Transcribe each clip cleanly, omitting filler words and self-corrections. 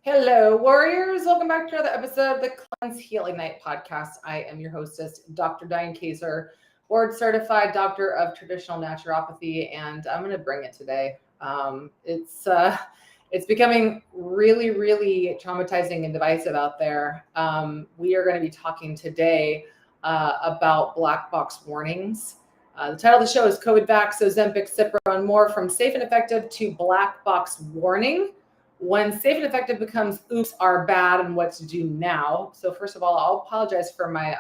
Hello, warriors. Welcome back to another episode of the Cleanse Heal Ignite podcast. I am your hostess, Dr. Diane Kaiser, board certified doctor of traditional naturopathy, and I'm going to bring it today. It's becoming really, really traumatizing and divisive out there. We are going to be talking today about black box warnings. The title of the show is COVID Vax, Ozempic, Cipro, and more, from safe and effective to black box warning. When safe and effective becomes oops are bad, and what to do now. So first of all, I'll apologize for my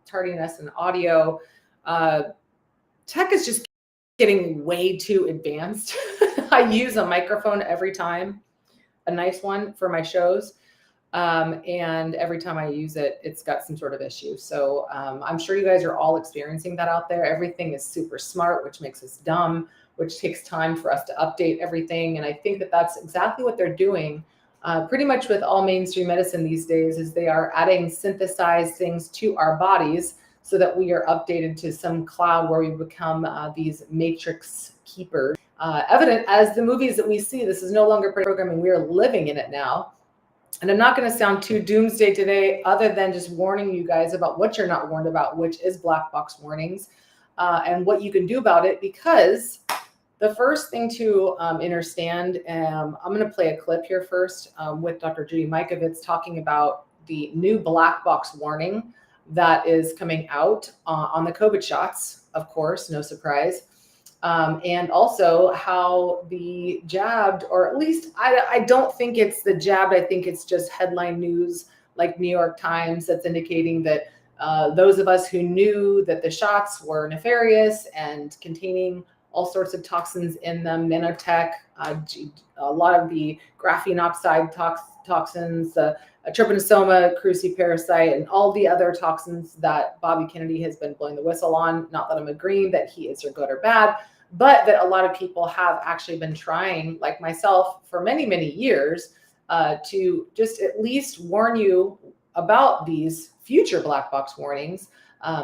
tardiness in audio. Tech is just getting way too advanced. I use a microphone every time, a nice one for my shows. And every time I use it, it's got some sort of issue. So I'm sure you guys are all experiencing that out there. Everything is super smart, which makes us dumb, which takes time for us to update everything. And I think that that's exactly what they're doing pretty much with all mainstream medicine these days, is they are adding synthesized things to our bodies so that we are updated to some cloud where we become these matrix keepers. Evident as the movies that we see, this is no longer programming. We are living in it now. And I'm not going to sound too doomsday today, other than just warning you guys about what you're not warned about, which is black box warnings, and what you can do about it. Because the first thing to understand, I'm going to play a clip here first with Dr. Judy Mikovits talking about the new black box warning that is coming out on the COVID shots, of course, no surprise. And also how the jabbed, or at least I don't think it's the jabbed, I think it's just headline news like New York Times that's indicating that those of us who knew that the shots were nefarious and containing all sorts of toxins in them, nanotech, a lot of the graphene oxide toxins, trypanosoma cruciparasite, and all the other toxins that Bobby Kennedy has been blowing the whistle on. Not that I'm agreeing that he is or good or bad, but that a lot of people have actually been trying, like myself, for many, many years to just at least warn you about these future black box warnings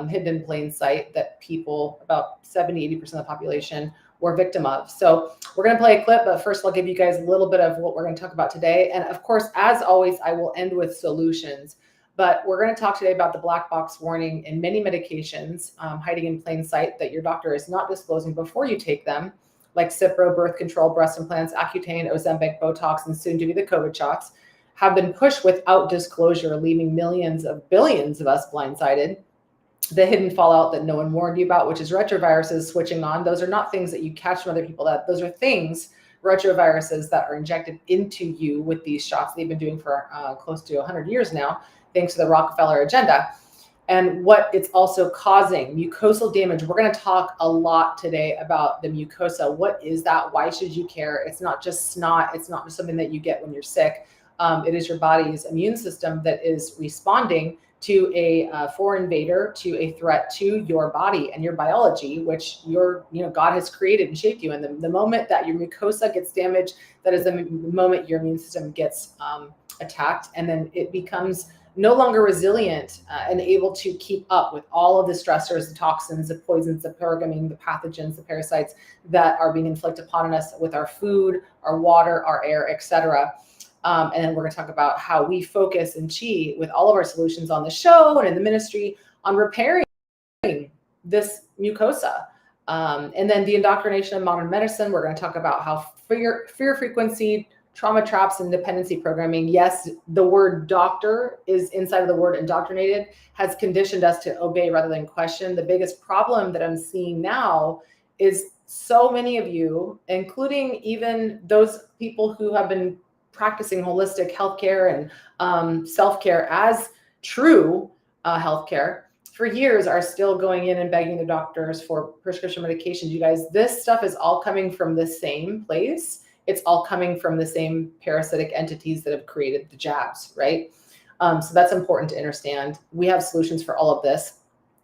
hidden in plain sight that people, about 70-80% of the population, were victim of. So we're going to play a clip, but first I'll give you guys a little bit of what we're going to talk about today. And of course, as always, I will end with solutions. But we're going to talk today about the black box warning in many medications hiding in plain sight that your doctor is not disclosing before you take them, like Cipro, birth control, breast implants, Accutane, Ozempic, Botox, and soon to be the COVID shots, have been pushed without disclosure, leaving millions of billions of us blindsided. The hidden fallout that no one warned you about, which is retroviruses switching on. Those are not things that you catch from other people. Those are things, retroviruses, that are injected into you with these shots they've been doing for close to 100 years now, thanks to the Rockefeller agenda. And what it's also causing, mucosal damage. We're going to talk a lot today about the mucosa. What is that? Why should you care? It's not just snot. It's not just something that you get when you're sick. It is your body's immune system that is responding to a foreign invader, to a threat to your body and your biology, which God has created and shaped you. And the moment that your mucosa gets damaged, that is the moment your immune system gets attacked, and then it becomes no longer resilient and able to keep up with all of the stressors, the toxins, the poisons, the programming, the pathogens, the parasites that are being inflicted upon us with our food, our water, our air, etc. And then we're going to talk about how we focus and chi with all of our solutions on the show and in the ministry on repairing this mucosa. And then the indoctrination of modern medicine. We're going to talk about how fear frequency, trauma traps, and dependency programming. Yes, the word doctor is inside of the word indoctrinated, has conditioned us to obey rather than question. The biggest problem that I'm seeing now is so many of you, including even those people who have been practicing holistic healthcare and self-care as true healthcare for years, are still going in and begging the doctors for prescription medications. You guys, this stuff is all coming from the same place. It's all coming from the same parasitic entities that have created the jabs, right? So that's important to understand. We have solutions for all of this.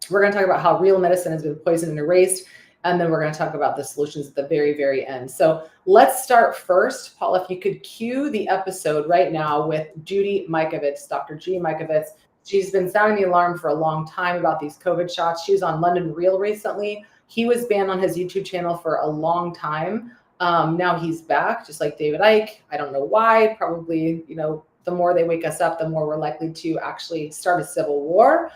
We're going to talk about how real medicine has been poisoned and erased. And then we're going to talk about the solutions at the very, very end. So let's start first. Paul, if you could cue the episode right now with Judy Mikovits, Dr. Judy Mikovits. She's been sounding the alarm for a long time about these COVID shots. She was on London Real recently. He was banned on his YouTube channel for a long time. Now he's back, just like David Icke. I don't know why. Probably, the more they wake us up, the more we're likely to actually start a civil war.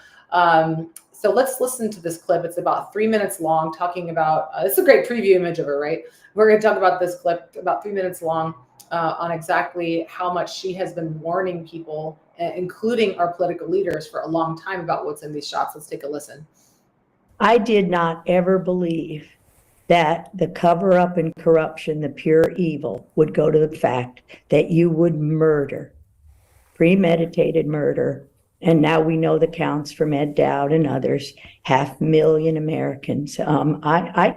So let's listen to this clip. It's about 3 minutes long, talking about, it's a great preview image of her, right? We're going to talk about this clip, about 3 minutes long, on exactly how much she has been warning people, including our political leaders, for a long time about what's in these shots. Let's take a listen. I did not ever believe that the cover up and corruption, the pure evil, would go to the fact that you would murder, premeditated murder. And now we know the counts from Ed Dowd and others, 500,000 Americans. I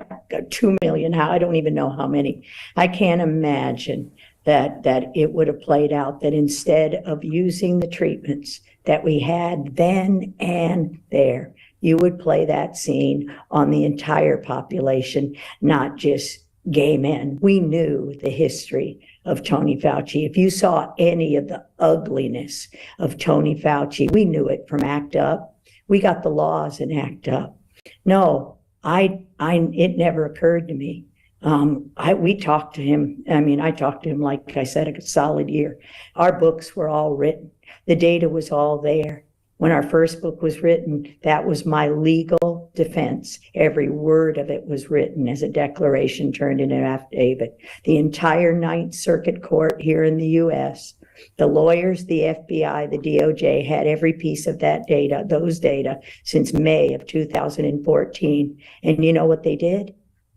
2 million, how I don't even know how many. I can't imagine that it would have played out, that instead of using the treatments that we had then and there, you would play that scene on the entire population, not just gay men. We knew the history of Tony Fauci. If you saw any of the ugliness of Tony Fauci, we knew it from ACT UP. We got the laws in ACT UP. No, it never occurred to me. We talked to him. I mean, I talked to him, like I said, a solid year. Our books were all written. The data was all there. When our first book was written, that was my legal defense. Every word of it was written as a declaration turned into an affidavit. The entire Ninth Circuit Court here in the U.S., the lawyers, the FBI, the DOJ had every piece of that data, those data, since May of 2014. And you know what they did?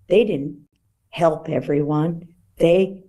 They didn't help everyone. They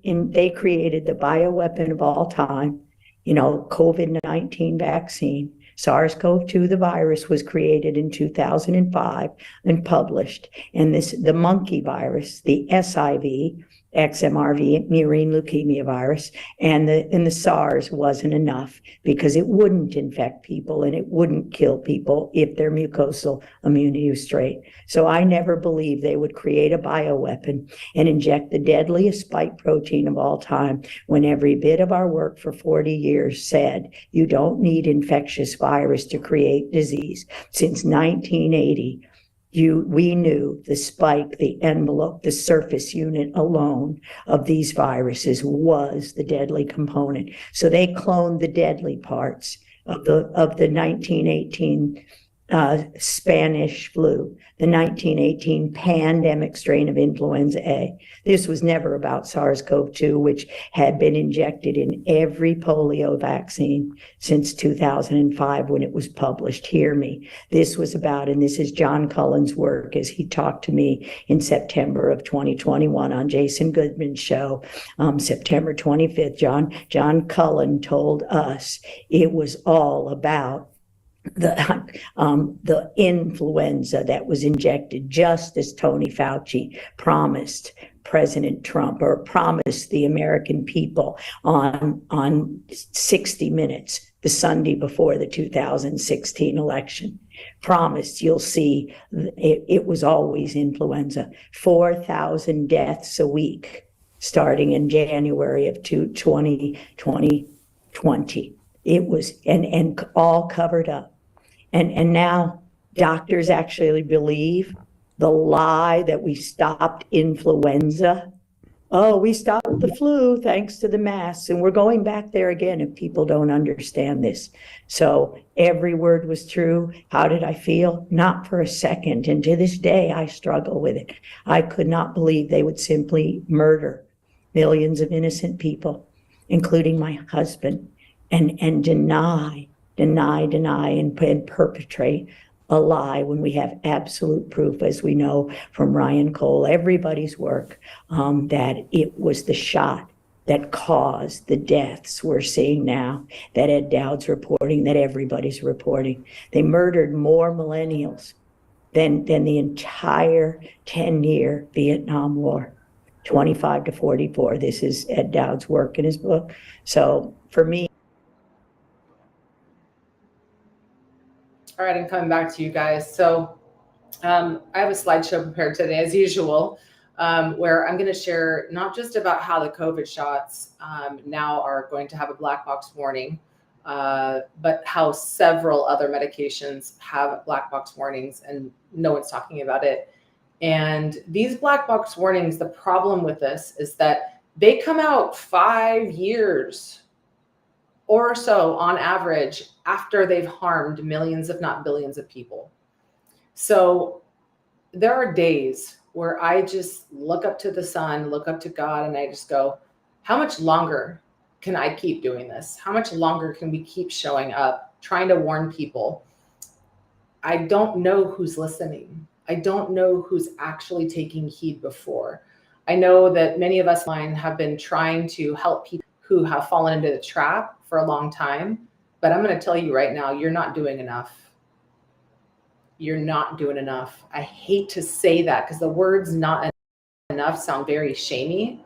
created the bioweapon of all time, COVID-19 vaccine. SARS-CoV-2, the virus, was created in 2005 and published. And the monkey virus, the SIV, XMRV, murine leukemia virus, and the SARS wasn't enough because it wouldn't infect people and it wouldn't kill people if their mucosal immunity was straight. So I never believed they would create a bioweapon and inject the deadliest spike protein of all time, when every bit of our work for 40 years said you don't need infectious virus to create disease. Since 1980, we knew the spike, the envelope, the surface unit alone of these viruses was the deadly component. So they cloned the deadly parts of the 1918 Spanish flu, the 1918 pandemic strain of influenza A. This was never about SARS-CoV-2, which had been injected in every polio vaccine since 2005 when it was published. Hear me. This was about, and this is John Cullen's work as he talked to me in September of 2021 on Jason Goodman's show, September 25th. John Cullen told us it was all about the influenza that was injected, just as Tony Fauci promised President Trump, or promised the American people on 60 Minutes the Sunday before the 2016 election. Promised, you'll see, it was always influenza. 4,000 deaths a week starting in January of 2020. It was, and all covered up. And now doctors actually believe the lie that we stopped influenza. Oh, we stopped the flu thanks to the masks. And we're going back there again if people don't understand this. So every word was true. How did I feel? Not for a second. And to this day, I struggle with it. I could not believe they would simply murder millions of innocent people, including my husband, and deny and perpetrate a lie when we have absolute proof, as we know from Ryan Cole, everybody's work, that it was the shot that caused the deaths we're seeing now, that Ed Dowd's reporting, that everybody's reporting. They murdered more millennials than the entire 10-year Vietnam War, 25 to 44. This is Ed Dowd's work in his book. So for me, all right, I'm coming back to you guys. So I have a slideshow prepared today, as usual, where I'm going to share not just about how the COVID shots now are going to have a black box warning, but how several other medications have black box warnings and no one's talking about it. And these black box warnings, the problem with this is that they come out 5 years or so on average after they've harmed millions, if not billions of people. So there are days where I just look up to the sun, look up to God, and I just go, how much longer can I keep doing this? How much longer can we keep showing up, trying to warn people? I don't know who's listening. I don't know who's actually taking heed before. I know that many of us online have been trying to help people who have fallen into the trap for a long time, but I'm going to tell you right now, you're not doing enough. You're not doing enough. I hate to say that because the words not enough sound very shamey,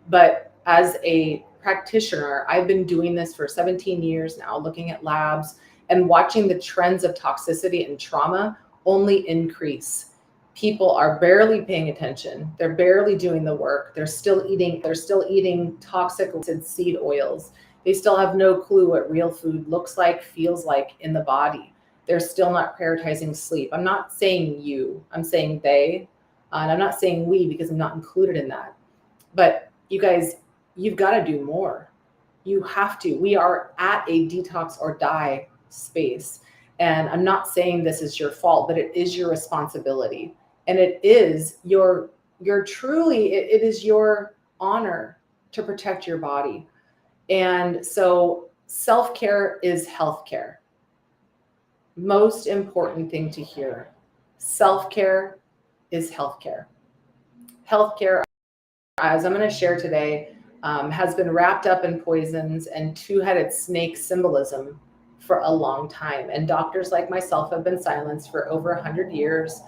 but as a practitioner, I've been doing this for 17 years now, looking at labs and watching the trends of toxicity and trauma only increase. People are barely paying attention. They're barely doing the work. They're still eating toxic seed oils. They still have no clue what real food looks like, feels like in the body. They're still not prioritizing sleep. I'm not saying you, I'm saying they, and I'm not saying we because I'm not included in that. But you guys, you've got to do more. You have to. We are at a detox or die space. And I'm not saying this is your fault, but it is your responsibility. And it is your truly, it is your honor to protect your body. And so self-care is healthcare. Most important thing to hear. Self-care is healthcare. Healthcare, as I'm going to share today, has been wrapped up in poisons and two-headed snake symbolism for a long time. And doctors like myself have been silenced for over 100 years.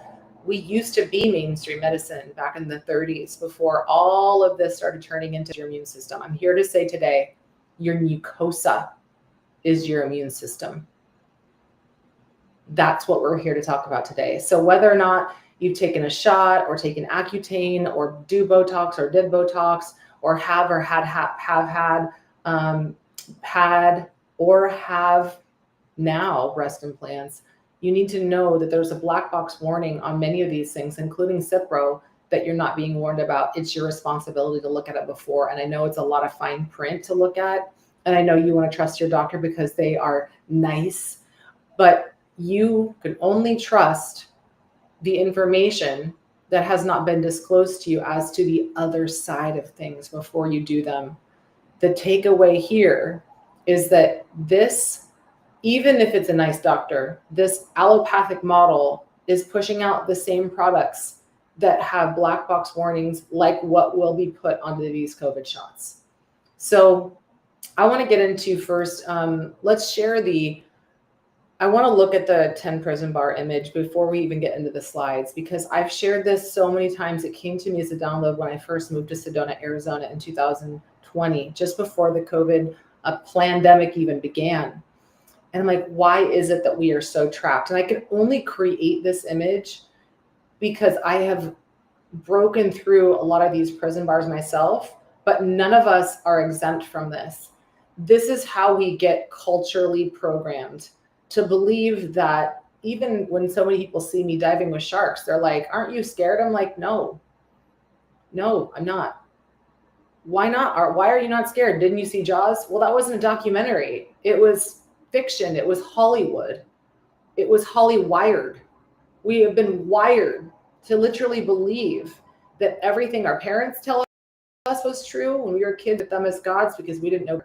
We used to be mainstream medicine back in the 30s before all of this started turning into your immune system. I'm here to say today, your mucosa is your immune system. That's what we're here to talk about today. So whether or not you've taken a shot or taken Accutane or do Botox or did Botox or have now breast implants, you need to know that there's a black box warning on many of these things, including Cipro, that you're not being warned about. It's your responsibility to look at it before. And I know it's a lot of fine print to look at. And I know you want to trust your doctor because they are nice, but you can only trust the information that has not been disclosed to you as to the other side of things before you do them. The takeaway here is that this, even if it's a nice doctor, this allopathic model is pushing out the same products that have black box warnings like what will be put onto these COVID shots. So I want to get into first, let's share I want to look at the 10 prison bar image before we even get into the slides, because I've shared this so many times. It came to me as a download when I first moved to Sedona, Arizona in 2020, just before the COVID pandemic even began. And I'm like, why is it that we are so trapped? And I can only create this image because I have broken through a lot of these prison bars myself, but none of us are exempt from this. This is how we get culturally programmed to believe that even when so many people see me diving with sharks, they're like, aren't you scared? I'm like, no, I'm not. Why not? Why are you not scared? Didn't you see Jaws? Well, that wasn't a documentary. It was fiction. It was Hollywood. It was Hollywired. We have been wired to literally believe that everything our parents tell us was true when we were kids, with them as gods because we didn't know.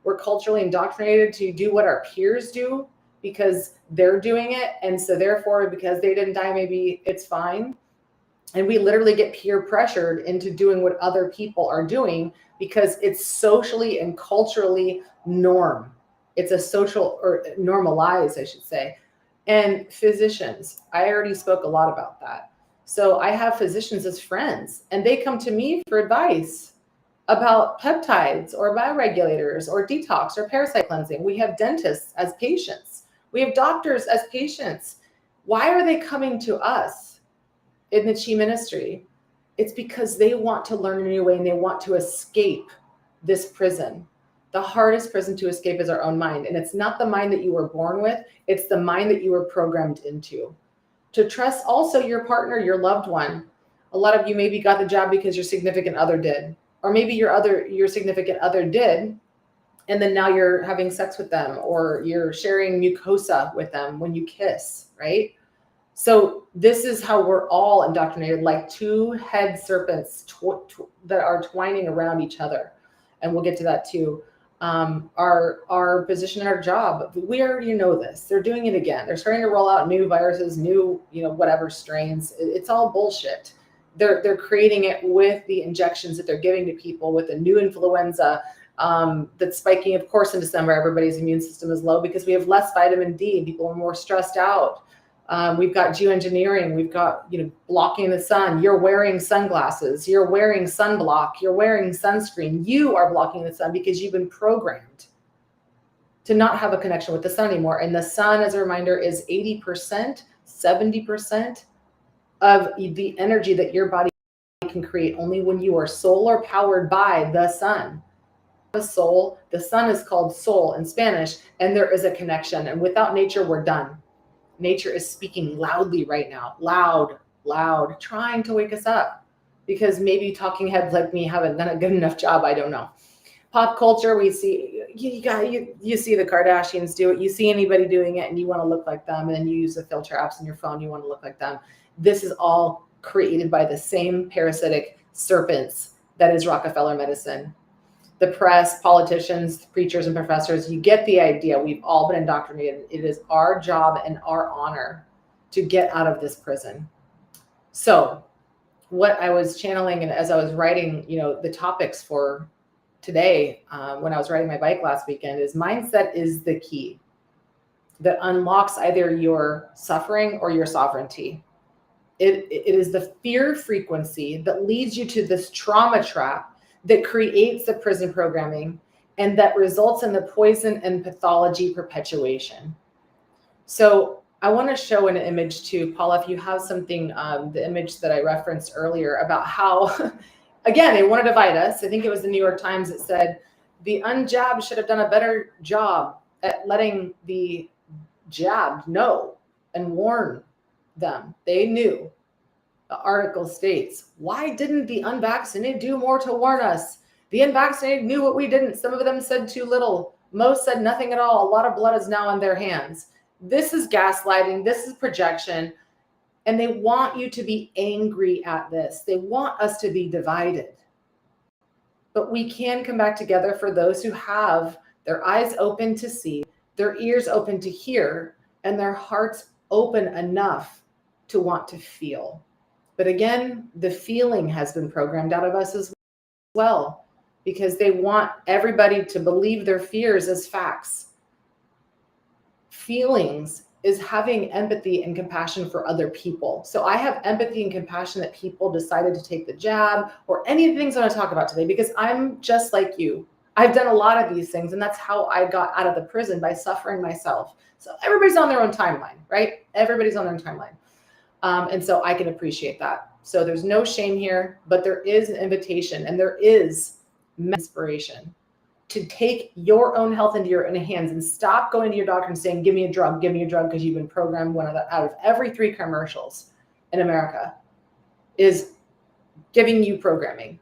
We're culturally indoctrinated to do what our peers do because they're doing it. And so therefore, because they didn't die, maybe it's fine. And we literally get peer pressured into doing what other people are doing because it's socially and culturally norm. It's a social, or normalized, I should say. And physicians, I already spoke a lot about that. So I have physicians as friends, and they come to me for advice about peptides or bioregulators or detox or parasite cleansing. We have dentists as patients. We have doctors as patients. Why are they coming to us in the Chi ministry? It's because they want to learn a new way and they want to escape this prison. The hardest prison to escape is our own mind. And it's not the mind that you were born with. It's the mind that you were programmed into. To trust also your partner, your loved one. A lot of you maybe got the job because your significant other did. Or maybe your significant other did, and then now you're having sex with them, or you're sharing mucosa with them when you kiss, right? So this is how we're all indoctrinated, like two head serpents that are twining around each other. And we'll get to that too. Our position in our job, we already know this. They're doing it again. They're starting to roll out new viruses, new, whatever strains. It's all bullshit. They're creating it with the injections that they're giving to people with the new influenza that's spiking. Of course, in December, everybody's immune system is low because we have less vitamin D. People are more stressed out. We've got geoengineering. We've got, blocking the sun. You're wearing sunglasses. You're wearing sunblock. You're wearing sunscreen. You are blocking the sun because you've been programmed to not have a connection with the sun anymore. And the sun, as a reminder, is 80%, 70% of the energy that your body can create only when you are solar powered by the sun. The soul, the sun is called soul in Spanish, and there is a connection. And without nature, we're done. Nature is speaking loudly right now, loud, trying to wake us up, because maybe talking heads like me haven't done a good enough job. I don't know. Pop culture, we see, you see the Kardashians do it. You see anybody doing it and you want to look like them, and then you use the filter apps on your phone, you want to look like them. This is all created by the same parasitic serpents that is Rockefeller medicine. The press, politicians, preachers, and professors, you get the idea. We've all been indoctrinated. It is our job and our honor to get out of this prison. So what I was channeling, and as I was writing, the topics for today, when I was riding my bike last weekend, is mindset is the key that unlocks either your suffering or your sovereignty. It is the fear frequency that leads you to this trauma trap that creates the prison programming and that results in the poison and pathology perpetuation. So I want to show an image to Paula, if you have something, the image that I referenced earlier about how, again, they want to divide us. I think it was the New York Times that said the unjabbed should have done a better job at letting the jabbed know and warn them. They knew. The article states, why didn't the unvaccinated do more to warn us? The unvaccinated knew what we didn't. Some of them said too little. Most said nothing at all. A lot of blood is now on their hands. This is gaslighting. This is projection. And they want you to be angry at this. They want us to be divided. But we can come back together for those who have their eyes open to see, their ears open to hear, and their hearts open enough to want to feel. But again, the feeling has been programmed out of us as well, because they want everybody to believe their fears as facts. Feelings is having empathy and compassion for other people. So I have empathy and compassion that people decided to take the jab or any of the things I want to talk about today, because I'm just like you. I've done a lot of these things, and that's how I got out of the prison, by suffering myself. So everybody's on their own timeline, right? Everybody's on their own timeline. And so I can appreciate that. So there's no shame here, but there is an invitation, and there is inspiration to take your own health into your own hands and stop going to your doctor and saying, give me a drug, because you've been programmed. One out of every 3 commercials in America is giving you programming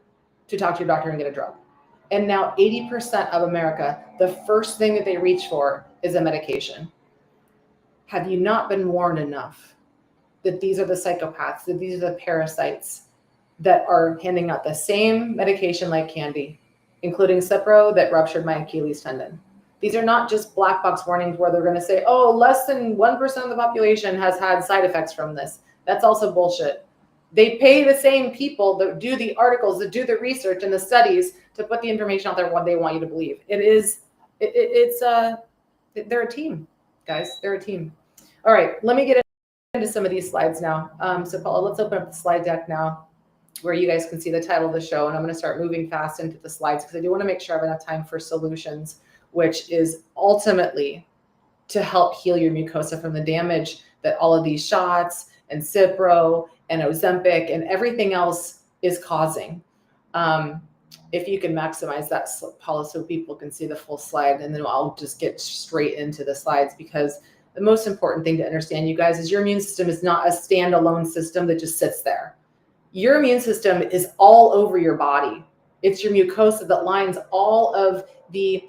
to talk to your doctor and get a drug. And now 80% of America, the first thing that they reach for is a medication. Have you not been warned enough that these are the psychopaths, that these are the parasites that are handing out the same medication like candy, including Cipro that ruptured my Achilles tendon? These are not just black box warnings where they're going to say, oh, less than 1% of the population has had side effects from this. That's also bullshit. They pay the same people that do the articles, that do the research and the studies to put the information out there what they want you to believe. They're a team, guys. They're a team. All right, let me get into some of these slides now. So Paula, let's open up the slide deck now, where you guys can see the title of the show. And I'm going to start moving fast into the slides, because I do want to make sure I have enough time for solutions, which is ultimately to help heal your mucosa from the damage that all of these shots and Cipro and Ozempic and everything else is causing. If you can maximize that, Paula, so people can see the full slide, and then I'll just get straight into the slides, because the most important thing to understand, you guys, is your immune system is not a standalone system that just sits there. Your immune system is all over your body. It's your mucosa that lines all of the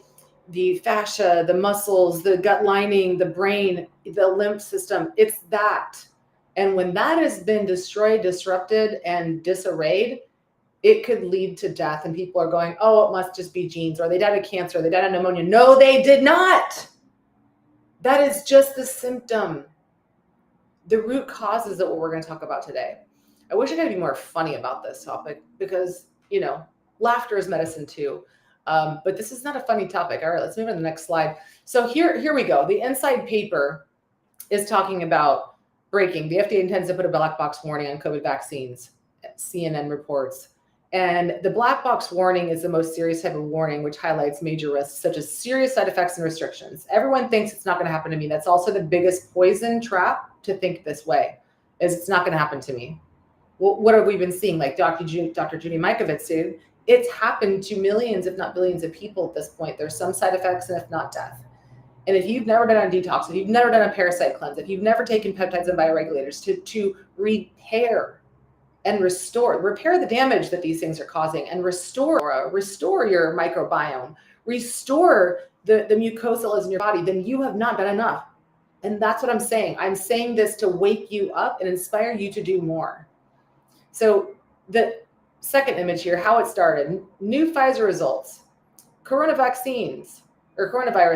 the fascia, the muscles, the gut lining, the brain, the lymph system. It's that. And when that has been destroyed, disrupted, and disarrayed, it could lead to death. And people are going, oh, it must just be genes, or they died of cancer, or they died of pneumonia. No, they did not. That is just the symptom. The root causes of what we're going to talk about today. I wish I could be more funny about this topic because, laughter is medicine too. But this is not a funny topic. All right, let's move on to the next slide. So here we go. The inside paper is talking about breaking. The FDA intends to put a black box warning on COVID vaccines, CNN reports. And the black box warning is the most serious type of warning, which highlights major risks such as serious side effects and restrictions. Everyone thinks it's not going to happen to me. That's also the biggest poison trap to think this way, is it's not going to happen to me. Well, what have we been seeing? Like Dr. Judy Mikovits did, it's happened to millions, if not billions of people at this point. There's some side effects and if not death. And if you've never done a detox, if you've never done a parasite cleanse, if you've never taken peptides and bioregulators to repair and repair the damage that these things are causing and restore your microbiome, restore the mucosal in your body, then you have not done enough. And that's what I'm saying. I'm saying this to wake you up and inspire you to do more. So the second image here, how it started, new Pfizer results. Coronavirus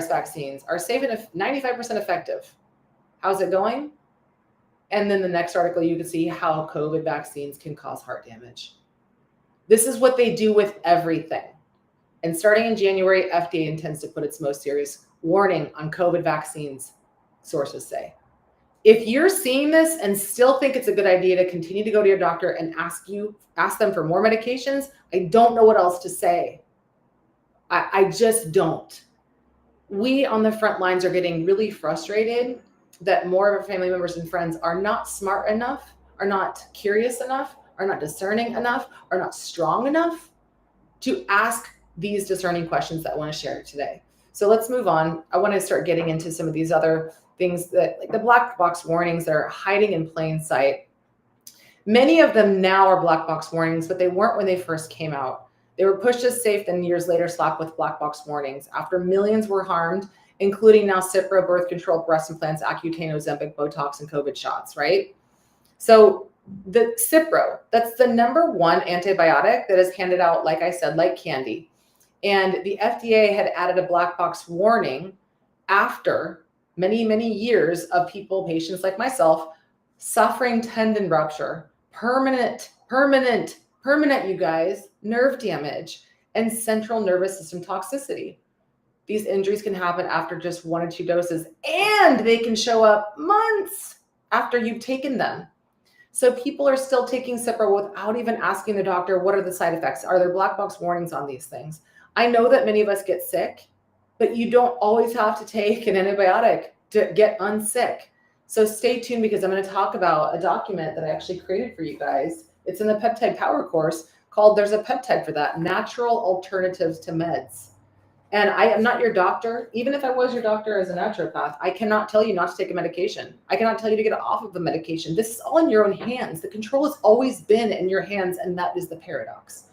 vaccines are safe and 95% effective. How's it going? And then the next article, you can see how COVID vaccines can cause heart damage. This is what they do with everything. And starting in January, FDA intends to put its most serious warning on COVID vaccines, sources say. If you're seeing this and still think it's a good idea to continue to go to your doctor and ask them for more medications, I don't know what else to say. I just don't. We on the front lines are getting really frustrated that more of our family members and friends are not smart enough, are not curious enough, are not discerning enough, are not strong enough to ask these discerning questions that I want to share today. So let's move on. I want to start getting into some of these other things that, like the black box warnings that are hiding in plain sight. Many of them now are black box warnings, but they weren't when they first came out. They were pushed as safe, then years later slapped with black box warnings after millions were harmed, including now Cipro, birth control, breast implants, Accutane, Ozempic, Botox, and COVID shots, right? So the Cipro, that's the number one antibiotic that is handed out, like I said, like candy. And the FDA had added a black box warning after many, many years of patients like myself, suffering tendon rupture, permanent, you guys, nerve damage, and central nervous system toxicity. These injuries can happen after just 1 or 2 doses, and they can show up months after you've taken them. So people are still taking Cipro without even asking the doctor, what are the side effects? Are there black box warnings on these things? I know that many of us get sick, but you don't always have to take an antibiotic to get unsick. So stay tuned, because I'm going to talk about a document that I actually created for you guys. It's in the peptide power course called There's a Peptide for That, Natural Alternatives to Meds. And I am not your doctor. Even if I was your doctor as a naturopath, I cannot tell you not to take a medication. I cannot tell you to get off of the medication. This is all in your own hands. The control has always been in your hands, and that is the paradox.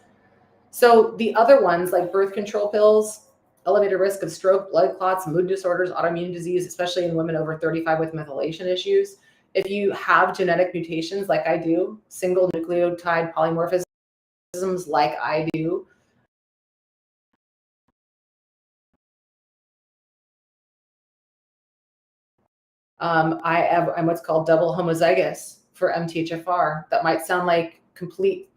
So the other ones, like birth control pills, elevated risk of stroke, blood clots, mood disorders, autoimmune disease, especially in women over 35 with methylation issues. If you have genetic mutations like I do, single nucleotide polymorphisms like I do, I'm what's called double homozygous for MTHFR. That might sound like complete,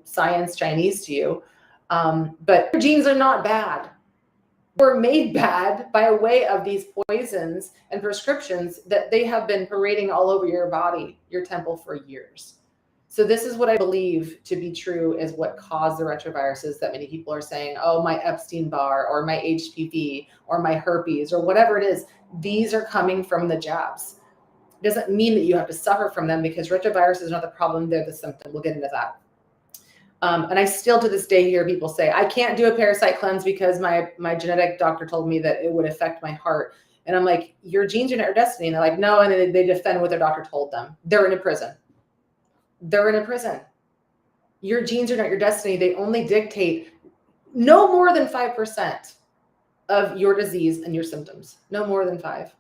science Chinese to you, but genes are not bad. We're made bad by way of these poisons and prescriptions that they have been parading all over your body, your temple, for years. So this is what I believe to be true, is what caused the retroviruses that many people are saying, oh, my Epstein-Barr or my HPV or my herpes or whatever it is. These are coming from the jabs. It doesn't mean that you have to suffer from them, because retroviruses are not the problem, they're the symptom. We'll get into that. And I still to this day hear people say, I can't do a parasite cleanse because my genetic doctor told me that it would affect my heart. And I'm like, your genes are not your destiny. And they're like, no. And they defend what their doctor told them. They're in a prison. Your genes are not your destiny. They only dictate no more than 5% of your disease and your symptoms, no more than 5.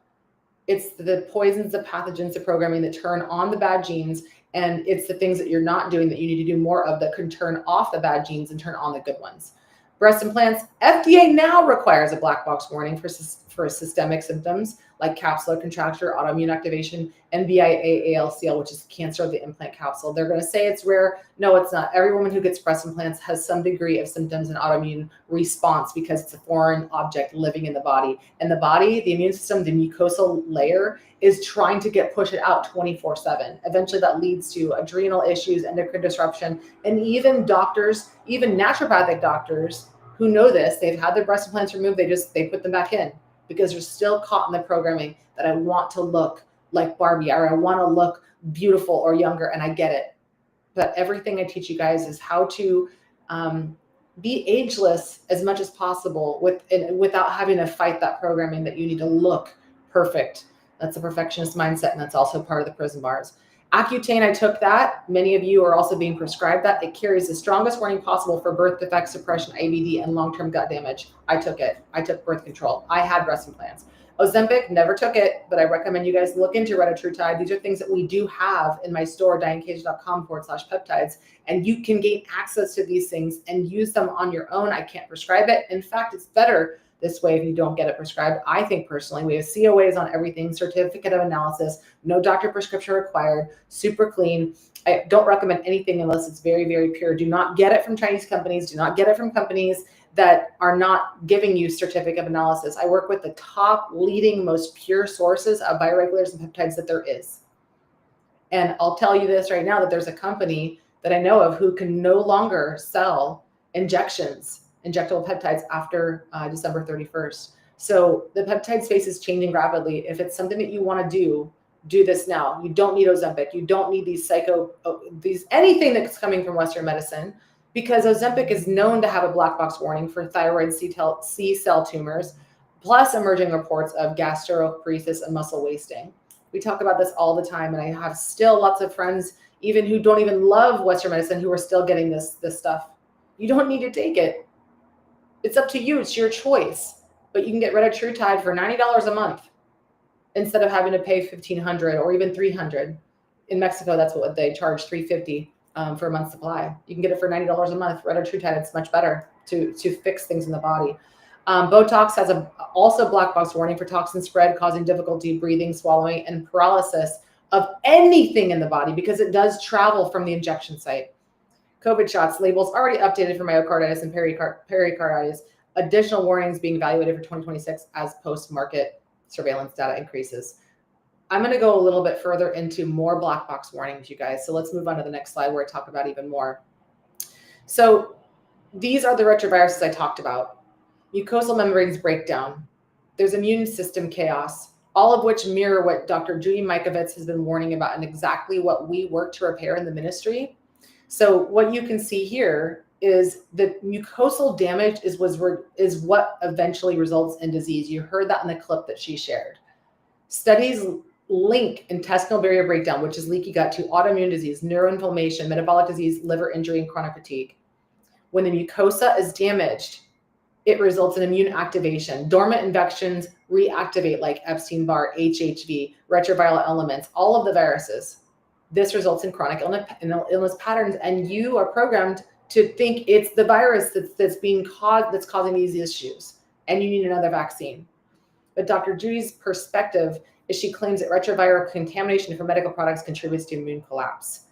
It's the poisons, the pathogens, the programming that turn on the bad genes, and it's the things that you're not doing that you need to do more of that can turn off the bad genes and turn on the good ones. Breast implants, FDA now requires a black box warning for systemic symptoms like capsular contracture, autoimmune activation, NBIA-ALCL, which is cancer of the implant capsule. They're going to say it's rare. No, it's not. Every woman who gets breast implants has some degree of symptoms and autoimmune response because it's a foreign object living in the body. And the body, the immune system, the mucosal layer is trying to push it out 24/7. Eventually that leads to adrenal issues, endocrine disruption, and even doctors, even naturopathic doctors who know this, they've had their breast implants removed, they put them back in because they're still caught in the programming that I want to look like Barbie or I want to look beautiful or younger, and I get it. But everything I teach you guys is how to be ageless as much as possible without having to fight that programming that you need to look perfect. That's a perfectionist mindset, and that's also part of the prison bars. Accutane, I took that. Many of you are also being prescribed that. It carries the strongest warning possible for birth defects, suppression, IBD, and long-term gut damage. I took it. I took birth control. I had breast implants. Ozempic, never took it, but I recommend you guys look into retroviruses. These are things that we do have in my store, dianecage.com/peptides, and you can gain access to these things and use them on your own. I can't prescribe it. In fact, it's better this way if you don't get it prescribed. I think personally, we have COAs on everything, certificate of analysis, no doctor prescription required, super clean. I don't recommend anything unless it's very, very pure. Do not get it from Chinese companies. Do not get it from companies that are not giving you certificate of analysis. I work with the top leading, most pure sources of bioregulators and peptides that there is. And I'll tell you this right now, that there's a company that I know of who can no longer sell injectable peptides after December 31st. So the peptide space is changing rapidly. If it's something that you want to do this now. You don't need Ozempic. You don't need anything that's coming from Western medicine, because Ozempic is known to have a black box warning for thyroid C cell tumors, plus emerging reports of gastroparesis and muscle wasting. We talk about this all the time, and I have still lots of friends, even who don't even love Western medicine, who are still getting this stuff. You don't need to take it. It's up to you. It's your choice. But you can get retroviruses for $90 a month instead of having to pay $1,500 or even $300. In Mexico, that's what they charge, $350 for a month's supply. You can get it for $90 a month. Retroviruses, it's much better to fix things in the body. Botox has also black box warning for toxin spread, causing difficulty breathing, swallowing, and paralysis of anything in the body because it does travel from the injection site. COVID shots, labels already updated for myocarditis and pericarditis. Additional warnings being evaluated for 2026 as post-market surveillance data increases. I'm going to go a little bit further into more black box warnings, you guys. So let's move on to the next slide where I talk about even more. So these are the retroviruses I talked about. Mucosal membranes breakdown. There's immune system chaos, all of which mirror what Dr. Judy Mikovits has been warning about and exactly what we work to repair in the ministry. So what you can see here is that mucosal damage is what eventually results in disease. You heard that in the clip that she shared. Studies link intestinal barrier breakdown, which is leaky gut, to autoimmune disease, neuroinflammation, metabolic disease, liver injury, and chronic fatigue. When the mucosa is damaged, it results in immune activation. Dormant infections reactivate, like Epstein-Barr, HHV, retroviral elements, all of the viruses. This results in chronic illness patterns, and you are programmed to think it's the virus that's causing these issues, and you need another vaccine. But Dr. Judy's perspective is she claims that retroviral contamination from medical products contributes to immune collapse.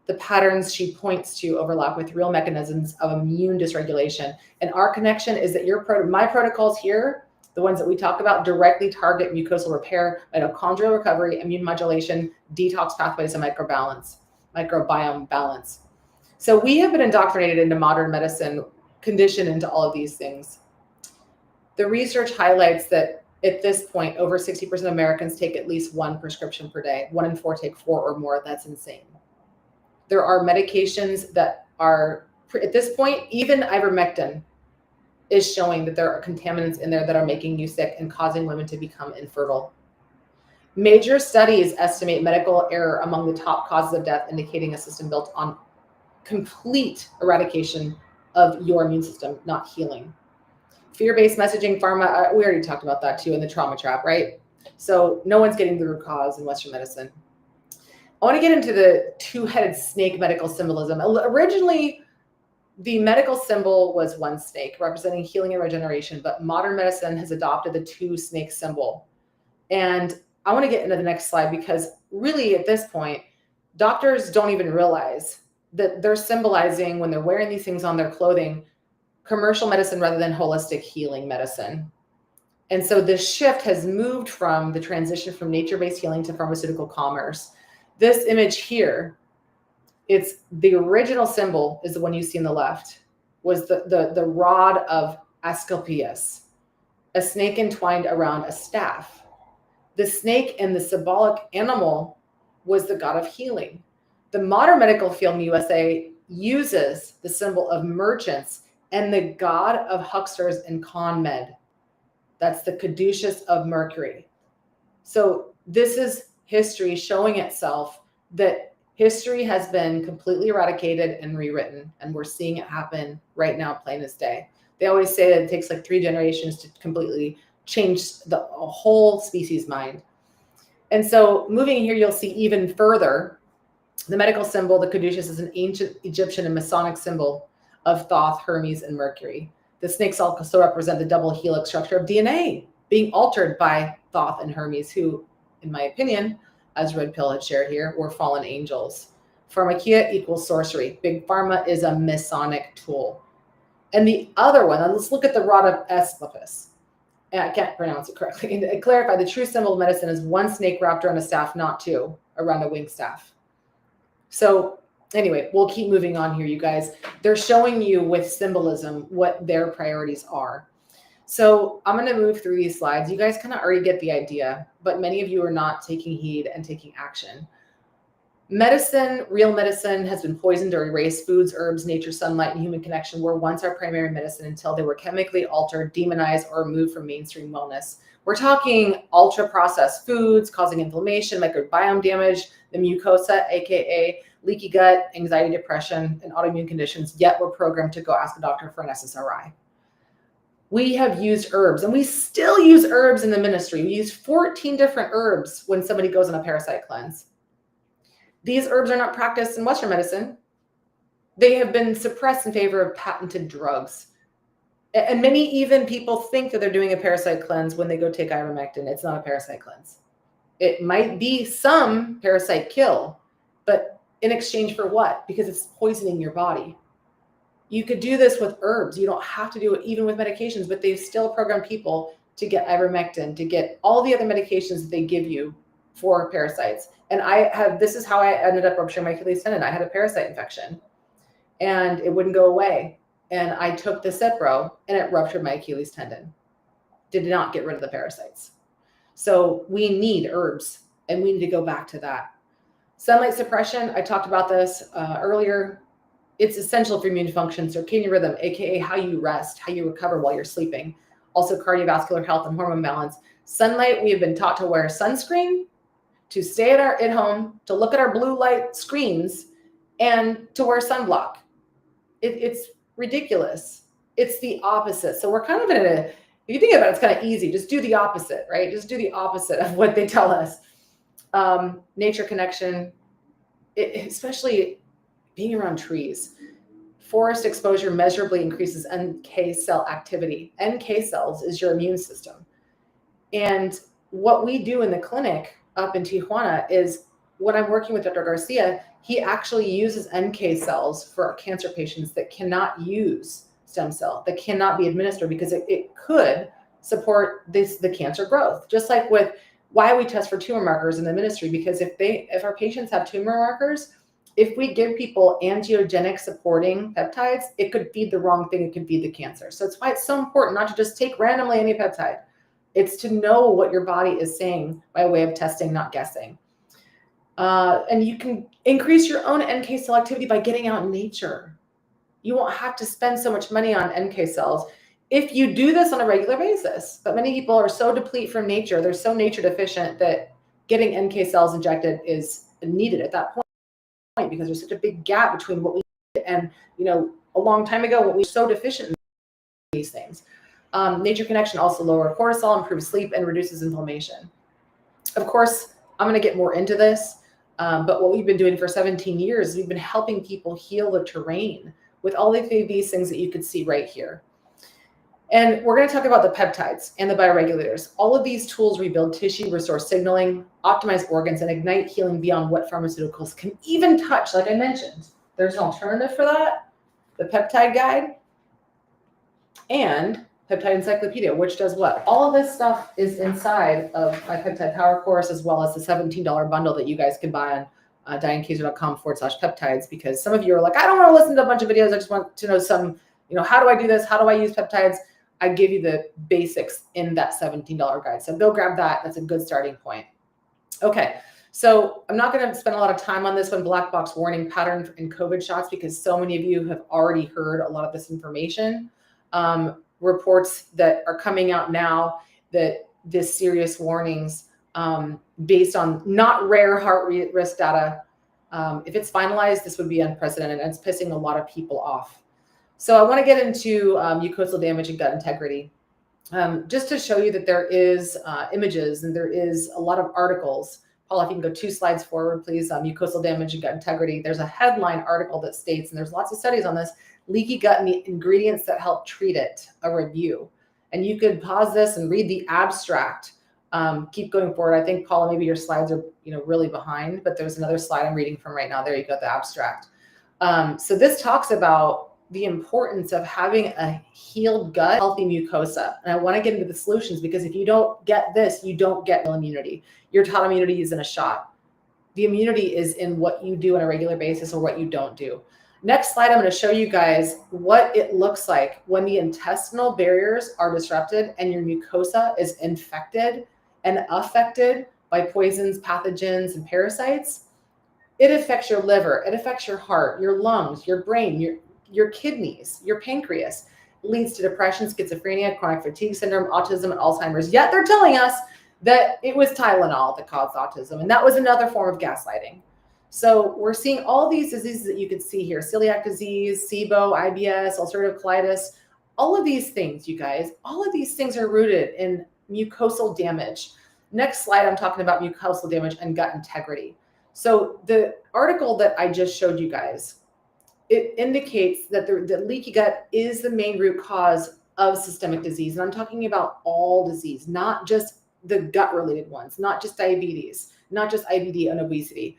The patterns she points to overlap with real mechanisms of immune dysregulation. And our connection is that my protocols here, the ones that we talk about, directly target mucosal repair, mitochondrial recovery, immune modulation, detox pathways, and microbiome balance. So we have been indoctrinated into modern medicine, conditioned into all of these things. The research highlights that at this point, over 60% of Americans take at least one prescription per day. 1 in 4 take 4 or more. That's insane. There are medications that are, at this point, even ivermectin is showing that there are contaminants in there that are making you sick and causing women to become infertile. Major studies estimate medical error among the top causes of death, indicating a system built on complete eradication of your immune system, not healing. Fear-based messaging, pharma, we already talked about that too in the trauma trap, right? So no one's getting the root cause in Western medicine. I want to get into the two-headed snake medical symbolism. Originally, the medical symbol was one snake representing healing and regeneration, but modern medicine has adopted the two snake symbol. And I want to get into the next slide because really at this point, doctors don't even realize that they're symbolizing, when they're wearing these things on their clothing, commercial medicine rather than holistic healing medicine. And so this shift has moved from the transition from nature-based healing to pharmaceutical commerce. This image here, it's the original symbol is the one you see on the left, was the rod of Asclepius, a snake entwined around a staff. The snake and the symbolic animal was the god of healing. The modern medical field in the USA uses the symbol of merchants and the god of hucksters and con med. That's the caduceus of Mercury. So this is history showing itself that history has been completely eradicated and rewritten, and we're seeing it happen right now, plain as day. They always say that it takes like 3 generations to completely change the whole species mind. And so moving here, you'll see even further, the medical symbol, the caduceus, is an ancient Egyptian and Masonic symbol of Thoth, Hermes, and Mercury. The snakes also represent the double helix structure of DNA being altered by Thoth and Hermes, who, in my opinion, as Red Pill had shared here, were fallen angels. Pharmakia equals sorcery. Big Pharma is a Masonic tool. And the other one, let's look at the rod of Asclepius. I can't pronounce it correctly. And to clarify, the true symbol of medicine is one snake wrapped around a staff, not 2, around a wing staff. So anyway, we'll keep moving on here, you guys. They're showing you with symbolism what their priorities are. So I'm going to move through these slides. You guys kind of already get the idea, but many of you are not taking heed and taking action. Medicine, real medicine, has been poisoned or erased. Foods, herbs, nature, sunlight, and human connection were once our primary medicine until they were chemically altered, demonized, or removed from mainstream wellness. We're talking ultra-processed foods causing inflammation, microbiome damage, the mucosa, aka leaky gut, anxiety, depression, and autoimmune conditions, yet we're programmed to go ask a doctor for an SSRI. We have used herbs, and we still use herbs in the ministry. We use 14 different herbs when somebody goes on a parasite cleanse. These herbs are not practiced in Western medicine. They have been suppressed in favor of patented drugs. And many even people think that they're doing a parasite cleanse when they go take ivermectin. It's not a parasite cleanse. It might be some parasite kill, but in exchange for what? Because it's poisoning your body. You could do this with herbs. You don't have to do it even with medications, but they've still programmed people to get ivermectin, to get all the other medications that they give you for parasites. And this is how I ended up rupturing my Achilles tendon. I had a parasite infection and it wouldn't go away. And I took the Cipro and it ruptured my Achilles tendon. Did not get rid of the parasites. So we need herbs and we need to go back to that. Sunlight suppression, I talked about this earlier. It's essential for immune function, circadian rhythm, aka how you rest, how you recover while you're sleeping. Also cardiovascular health and hormone balance. Sunlight, we have been taught to wear sunscreen, to stay at home, to look at our blue light screens, and to wear sunblock. It's ridiculous. It's the opposite. So we're kind of if you think about it, it's kind of easy. Just do the opposite, right? Just do the opposite of what they tell us. Nature connection, especially being around trees. Forest exposure measurably increases NK cell activity. NK cells is your immune system. And what we do in the clinic up in Tijuana is when I'm working with Dr. Garcia, he actually uses NK cells for our cancer patients that cannot use stem cell, that cannot be administered because it could support the cancer growth. Just like with why we test for tumor markers in the ministry, because if our patients have tumor markers, if we give people angiogenic supporting peptides, it could feed the wrong thing. It could feed the cancer. So it's why it's so important not to just take randomly any peptide. It's to know what your body is saying by way of testing, not guessing. And you can increase your own NK cell activity by getting out in nature. You won't have to spend so much money on NK cells if you do this on a regular basis. But many people are so depleted from nature, they're so nature deficient that getting NK cells injected is needed at that point because there's such a big gap between what we did and, a long time ago, what we were so deficient in these things. Nature Connection also lower cortisol, improves sleep, and reduces inflammation. Of course, I'm going to get more into this, but what we've been doing for 17 years, we've been helping people heal the terrain with all of these things that you could see right here. And we're going to talk about the peptides and the bioregulators. All of these tools rebuild tissue, restore signaling, optimize organs, and ignite healing beyond what pharmaceuticals can even touch. Like I mentioned, there's an alternative for that, the peptide guide and Peptide Encyclopedia, which does what? All of this stuff is inside of my Peptide Power course, as well as the $17 bundle that you guys can buy on dianekaiser.com/peptides, because some of you are like, I don't want to listen to a bunch of videos. I just want to know some, how do I do this? How do I use peptides? I give you the basics in that $17 guide. So go grab that. That's a good starting point. Okay. So I'm not going to spend a lot of time on this one, black box warning pattern in COVID shots, because so many of you have already heard a lot of this information. Reports that are coming out now that this serious warnings based on not rare heart risk data. If it's finalized, this would be unprecedented, and it's pissing a lot of people off. So I want to get into mucosal damage and gut integrity, just to show you that there is images and there is a lot of articles. Paula, if you can go 2 slides forward, please. Mucosal damage and gut integrity. There's a headline article that states, and there's lots of studies on this, leaky gut and the ingredients that help treat it, a review. And you could pause this and read the abstract. Keep going forward. I think, Paula, maybe your slides are really behind, but there's another slide I'm reading from right now. There you go, the abstract. So this talks about the importance of having a healed gut, healthy mucosa. And I want to get into the solutions, because if you don't get this, you don't get immunity. You're taught immunity is in a shot. The immunity is in what you do on a regular basis or what you don't do. Next slide, I'm going to show you guys what it looks like when the intestinal barriers are disrupted and your mucosa is infected and affected by poisons, pathogens, and parasites. It affects your liver, it affects your heart, your lungs, your brain, your kidneys, your pancreas. It leads to depression, schizophrenia, chronic fatigue syndrome, autism, and Alzheimer's. Yet they're telling us that it was Tylenol that caused autism, and that was another form of gaslighting. So we're seeing all these diseases that you could see here: celiac disease, SIBO, IBS, ulcerative colitis. All of these things, you guys, all of these things are rooted in mucosal damage. Next slide, I'm talking about mucosal damage and gut integrity. So the article that I just showed you guys, it indicates that the leaky gut is the main root cause of systemic disease. And I'm talking about all disease, not just the gut-related ones, not just diabetes, not just IBD and obesity.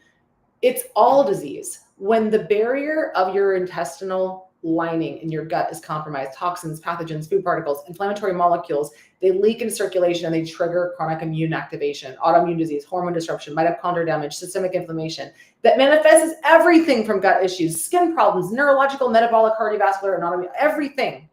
It's all disease. When the barrier of your intestinal lining in your gut is compromised, toxins, pathogens, food particles, inflammatory molecules, they leak into circulation and they trigger chronic immune activation, autoimmune disease, hormone disruption, mitochondrial damage, systemic inflammation that manifests as everything from gut issues, skin problems, neurological, metabolic, cardiovascular, and autoimmune, everything.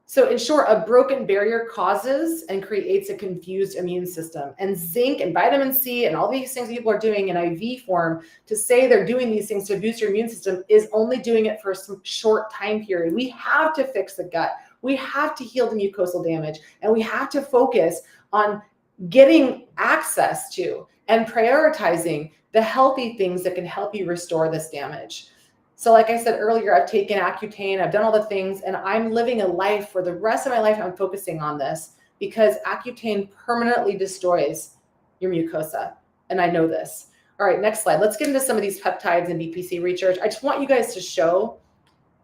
So in short, a broken barrier causes and creates a confused immune system. And zinc and vitamin C and all these things people are doing in IV form to say they're doing these things to boost your immune system is only doing it for some short time period. We have to fix the gut. We have to heal the mucosal damage, and we have to focus on getting access to and prioritizing the healthy things that can help you restore this damage. So like I said earlier, I've taken Accutane, I've done all the things, and I'm living a life for the rest of my life. I'm focusing on this because Accutane permanently destroys your mucosa. And I know this. All right, next slide. Let's get into some of these peptides and BPC research. I just want you guys to show,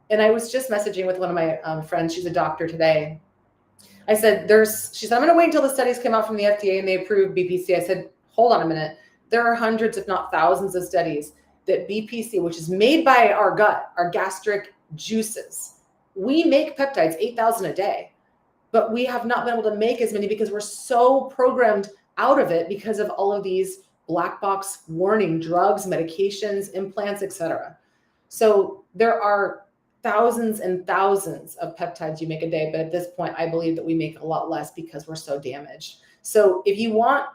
and I was just messaging with one of my friends. She's a doctor today. I said, she said, I'm going to wait until the studies come out from the FDA and they approve BPC. I said, hold on a minute. There are hundreds, if not thousands of studies that BPC, which is made by our gut, our gastric juices. We make peptides, 8,000 a day, but we have not been able to make as many because we're so programmed out of it because of all of these black box warning drugs, medications, implants, etc. So there are thousands and thousands of peptides you make a day, but at this point, I believe that we make a lot less because we're so damaged. So if you want,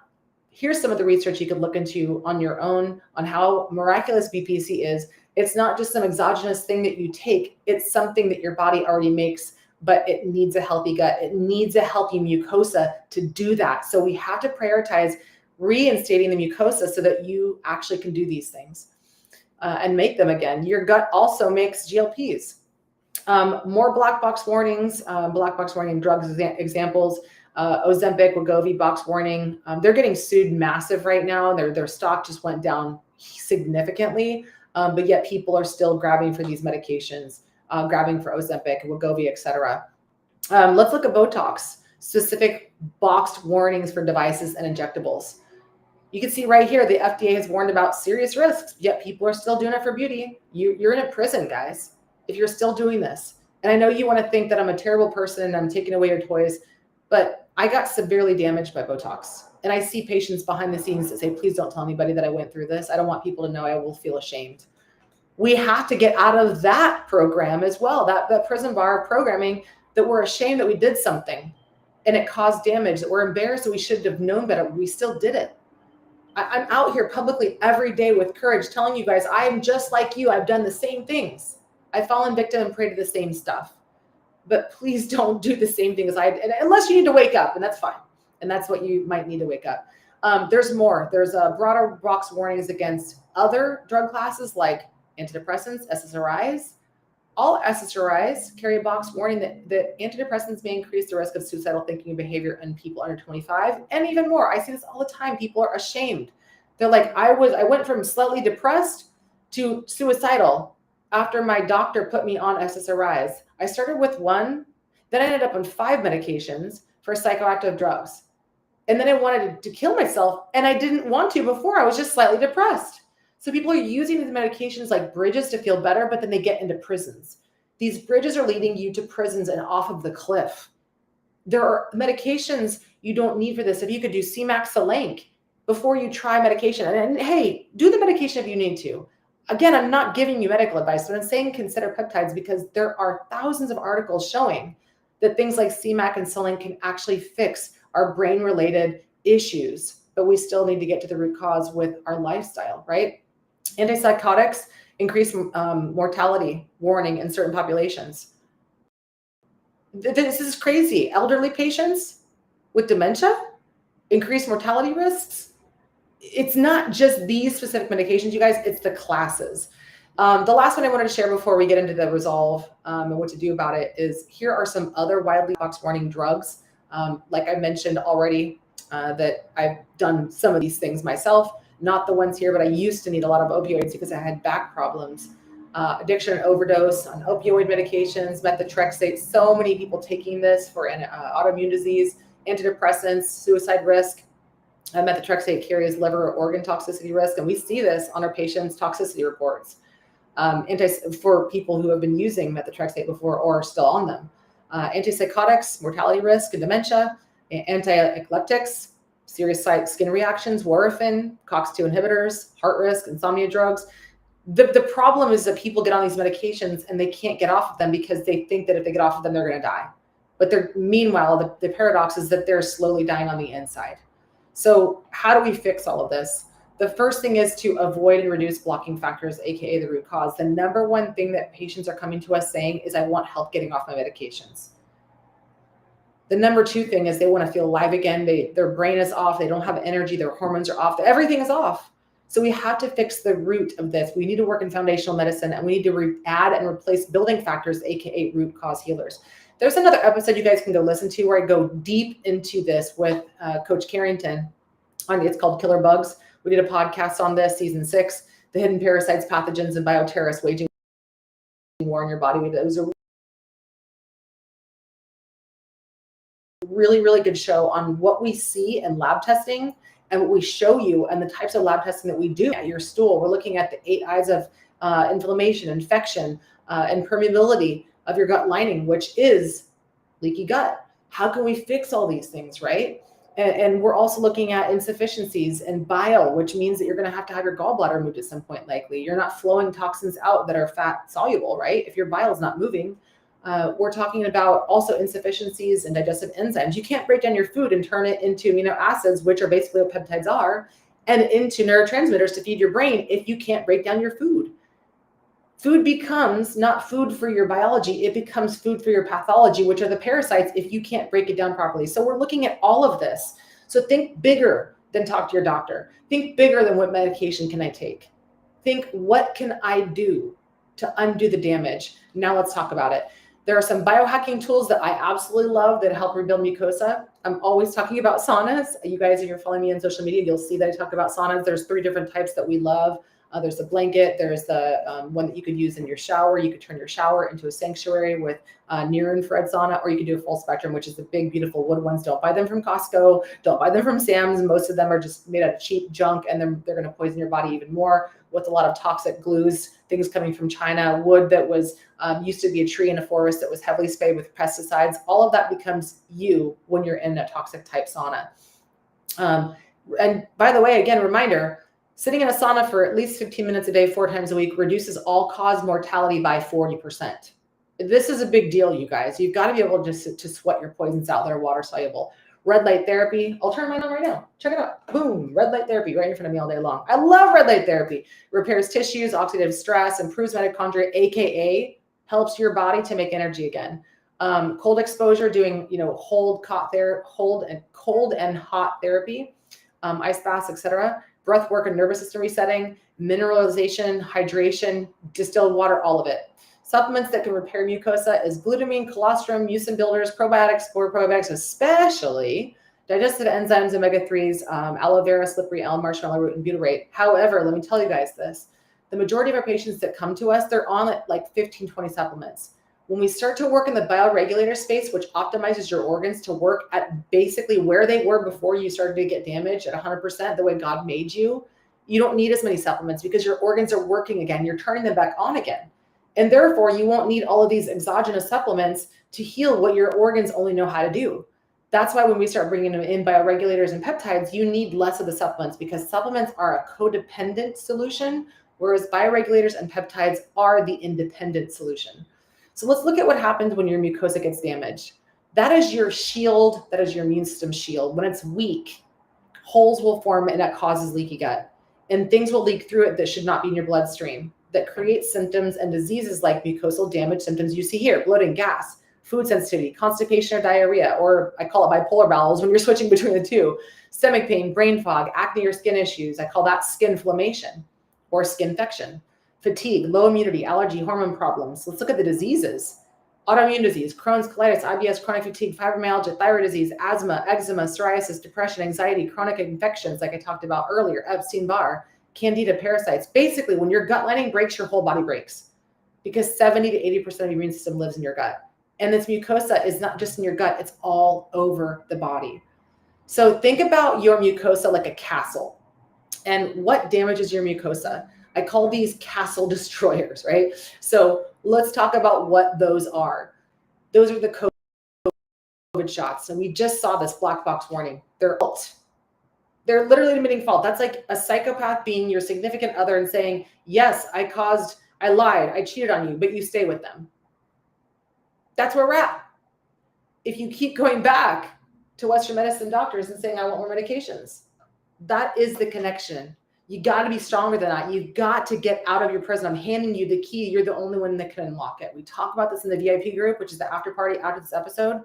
here's some of the research you could look into on your own on how miraculous BPC is. It's not just some exogenous thing that you take. It's something that your body already makes, but it needs a healthy gut. It needs a healthy mucosa to do that. So we have to prioritize reinstating the mucosa so that you actually can do these things and make them again. Your gut also makes GLPs. More black box warnings, black box warning drugs examples. Ozempic, Wegovy box warning. They're getting sued massive right now. Their stock just went down significantly, but yet people are still grabbing for these medications, grabbing for Ozempic, Wegovy, etc. Let's look at Botox, specific boxed warnings for devices and injectables. You can see right here, the FDA has warned about serious risks, yet people are still doing it for beauty. You're in a prison, guys, if you're still doing this. And I know you want to think that I'm a terrible person and I'm taking away your toys, but I got severely damaged by Botox. And I see patients behind the scenes that say, please don't tell anybody that I went through this. I don't want people to know. I will feel ashamed. We have to get out of that program as well, that prison bar programming, that we're ashamed that we did something and it caused damage, that we're embarrassed that we should have known better. We still did it. I'm out here publicly every day with courage telling you guys, I am just like you. I've done the same things. I've fallen victim and prey to the same stuff. But please don't do the same thing as I did, unless you need to wake up, and that's fine. And that's what you might need to wake up. There's more. There's a broader box warnings against other drug classes like antidepressants, SSRIs. All SSRIs carry a box warning that antidepressants may increase the risk of suicidal thinking and behavior in people under 25, and even more. I see this all the time. People are ashamed. They're like, I went from slightly depressed to suicidal after my doctor put me on SSRIs. I started with one, then I ended up on 5 medications for psychoactive drugs. And then I wanted to kill myself, and I didn't want to before. I was just slightly depressed. So people are using these medications like bridges to feel better, but then they get into prisons. These bridges are leading you to prisons and off of the cliff. There are medications you don't need for this. If you could do C-Max Salank before you try medication, and hey, do the medication if you need to. Again, I'm not giving you medical advice, but I'm saying consider peptides because there are thousands of articles showing that things like C-Mac and Salank can actually fix our brain-related issues, but we still need to get to the root cause with our lifestyle, right? Antipsychotics increase mortality warning in certain populations. This is crazy. Elderly patients with dementia, increased mortality risks. It's not just these specific medications, you guys, it's the classes. The last one I wanted to share before we get into the resolve and what to do about it is here are some other widely box warning drugs. Like I mentioned already, that I've done some of these things myself. Not the ones here, but I used to need a lot of opioids because I had back problems, addiction and overdose on opioid medications, methotrexate. So many people taking this for an autoimmune disease, antidepressants, suicide risk. Methotrexate carries liver or organ toxicity risk, and we see this on our patients' toxicity reports for people who have been using methotrexate before or are still on them. Antipsychotics, mortality risk and dementia, anti-epileptics, serious skin reactions, warfarin, COX-2 inhibitors, heart risk, insomnia drugs. The problem is that people get on these medications and they can't get off of them because they think that if they get off of them, they're going to die. But meanwhile, the paradox is that they're slowly dying on the inside. So how do we fix all of this? The first thing is to avoid and reduce blocking factors, AKA the root cause. The number one thing that patients are coming to us saying is, I want help getting off my medications. The number 2 thing is they want to feel alive again. Their brain is off. They don't have energy. Their hormones are off. Everything is off. So we have to fix the root of this. We need to work in foundational medicine, and we need to add and replace building factors, AKA root cause healers. There's another episode you guys can go listen to where I go deep into this with Coach Carrington. It's called Killer Bugs. We did a podcast on this, season 6, the hidden parasites, pathogens, and bioterrorists waging war in your body. It was a really, really good show on what we see in lab testing and what we show you and the types of lab testing that we do at your stool. We're looking at the 8 eyes of inflammation, infection, and permeability of your gut lining, which is leaky gut. How can we fix all these things, right? And we're also looking at insufficiencies and bile, which means that you're going to have your gallbladder moved at some point, likely. You're not flowing toxins out that are fat soluble, right? If your bile is not moving. We're talking about also insufficiencies and digestive enzymes. You can't break down your food and turn it into amino acids, which are basically what peptides are, and into neurotransmitters to feed your brain if you can't break down your food. Food becomes not food for your biology, it becomes food for your pathology, which are the parasites if you can't break it down properly. So we're looking at all of this. So think bigger than talk to your doctor. Think bigger than what medication can I take. Think, what can I do? to undo the damage. Now let's talk about it. There are some biohacking tools that I absolutely love that help rebuild mucosa. I'm always talking about saunas. You guys, if you're following me on social media, you'll see that I talk about saunas. There's 3 different types that we love. There's the blanket. There's the one that you could use in your shower. You could turn your shower into a sanctuary with near infrared sauna, or you could do a full spectrum, which is the big, beautiful wood ones. Don't buy them from Costco. Don't buy them from Sam's. Most of them are just made out of cheap junk, and they're going to poison your body even more with a lot of toxic glues, things coming from China, wood that was used to be a tree in a forest that was heavily sprayed with pesticides. All of that becomes you when you're in a toxic type sauna. And by the way, again, reminder, sitting in a sauna for at least 15 minutes a day, 4 times a week, reduces all-cause mortality by 40%. This is a big deal, you guys. You've got to be able to sweat your poisons out that are water soluble. Red light therapy. I'll turn mine on right now. Check it out. Boom. Red light therapy right in front of me all day long. I love red light therapy. Repairs tissues, oxidative stress, improves mitochondria, AKA helps your body to make energy again. Cold exposure, doing, cold and hot therapy, ice baths, etc. Breath work and nervous system resetting, mineralization, hydration, distilled water, all of it. Supplements that can repair mucosa is glutamine, colostrum, mucin builders, probiotics, especially digestive enzymes, omega-3s, aloe vera, slippery elm, marshmallow root, and butyrate. However, let me tell you guys this. The majority of our patients that come to us, they're on like 15, 20 supplements. When we start to work in the bioregulator space, which optimizes your organs to work at basically where they were before you started to get damaged at 100%, the way God made you, you don't need as many supplements because your organs are working again. You're turning them back on again. And therefore, you won't need all of these exogenous supplements to heal what your organs only know how to do. That's why when we start bringing in bioregulators and peptides, you need less of the supplements because supplements are a codependent solution, whereas bioregulators and peptides are the independent solution. So let's look at what happens when your mucosa gets damaged. That is your shield. That is your immune system shield. When it's weak, holes will form and that causes leaky gut. And things will leak through it that should not be in your bloodstream, that creates symptoms and diseases like mucosal damage symptoms you see here: bloating, gas, food sensitivity, constipation or diarrhea, or I call it bipolar bowels when you're switching between the two, stomach pain, brain fog, acne or skin issues. I call that skin inflammation or skin infection, fatigue, low immunity, allergy, hormone problems. Let's look at the diseases. Autoimmune disease, Crohn's, colitis, IBS, chronic fatigue, fibromyalgia, thyroid disease, asthma, eczema, psoriasis, depression, anxiety, chronic infections, like I talked about earlier, Epstein-Barr, Candida, parasites. Basically, when your gut lining breaks, your whole body breaks because 70 to 80% of your immune system lives in your gut. And this mucosa is not just in your gut, it's all over the body. So think about your mucosa like a castle. And what damages your mucosa? I call these castle destroyers, right? So let's talk about what those are. Those are the COVID shots. And we just saw this black box warning. They're literally admitting fault. That's like a psychopath being your significant other and saying, yes, I lied, I cheated on you, but you stay with them. That's where we're at. If you keep going back to Western medicine doctors and saying, I want more medications, that is the connection. You got to be stronger than that. You've got to get out of your prison. I'm handing you the key. You're the only one that can unlock it. We talk about this in the VIP group, which is the after party after this episode,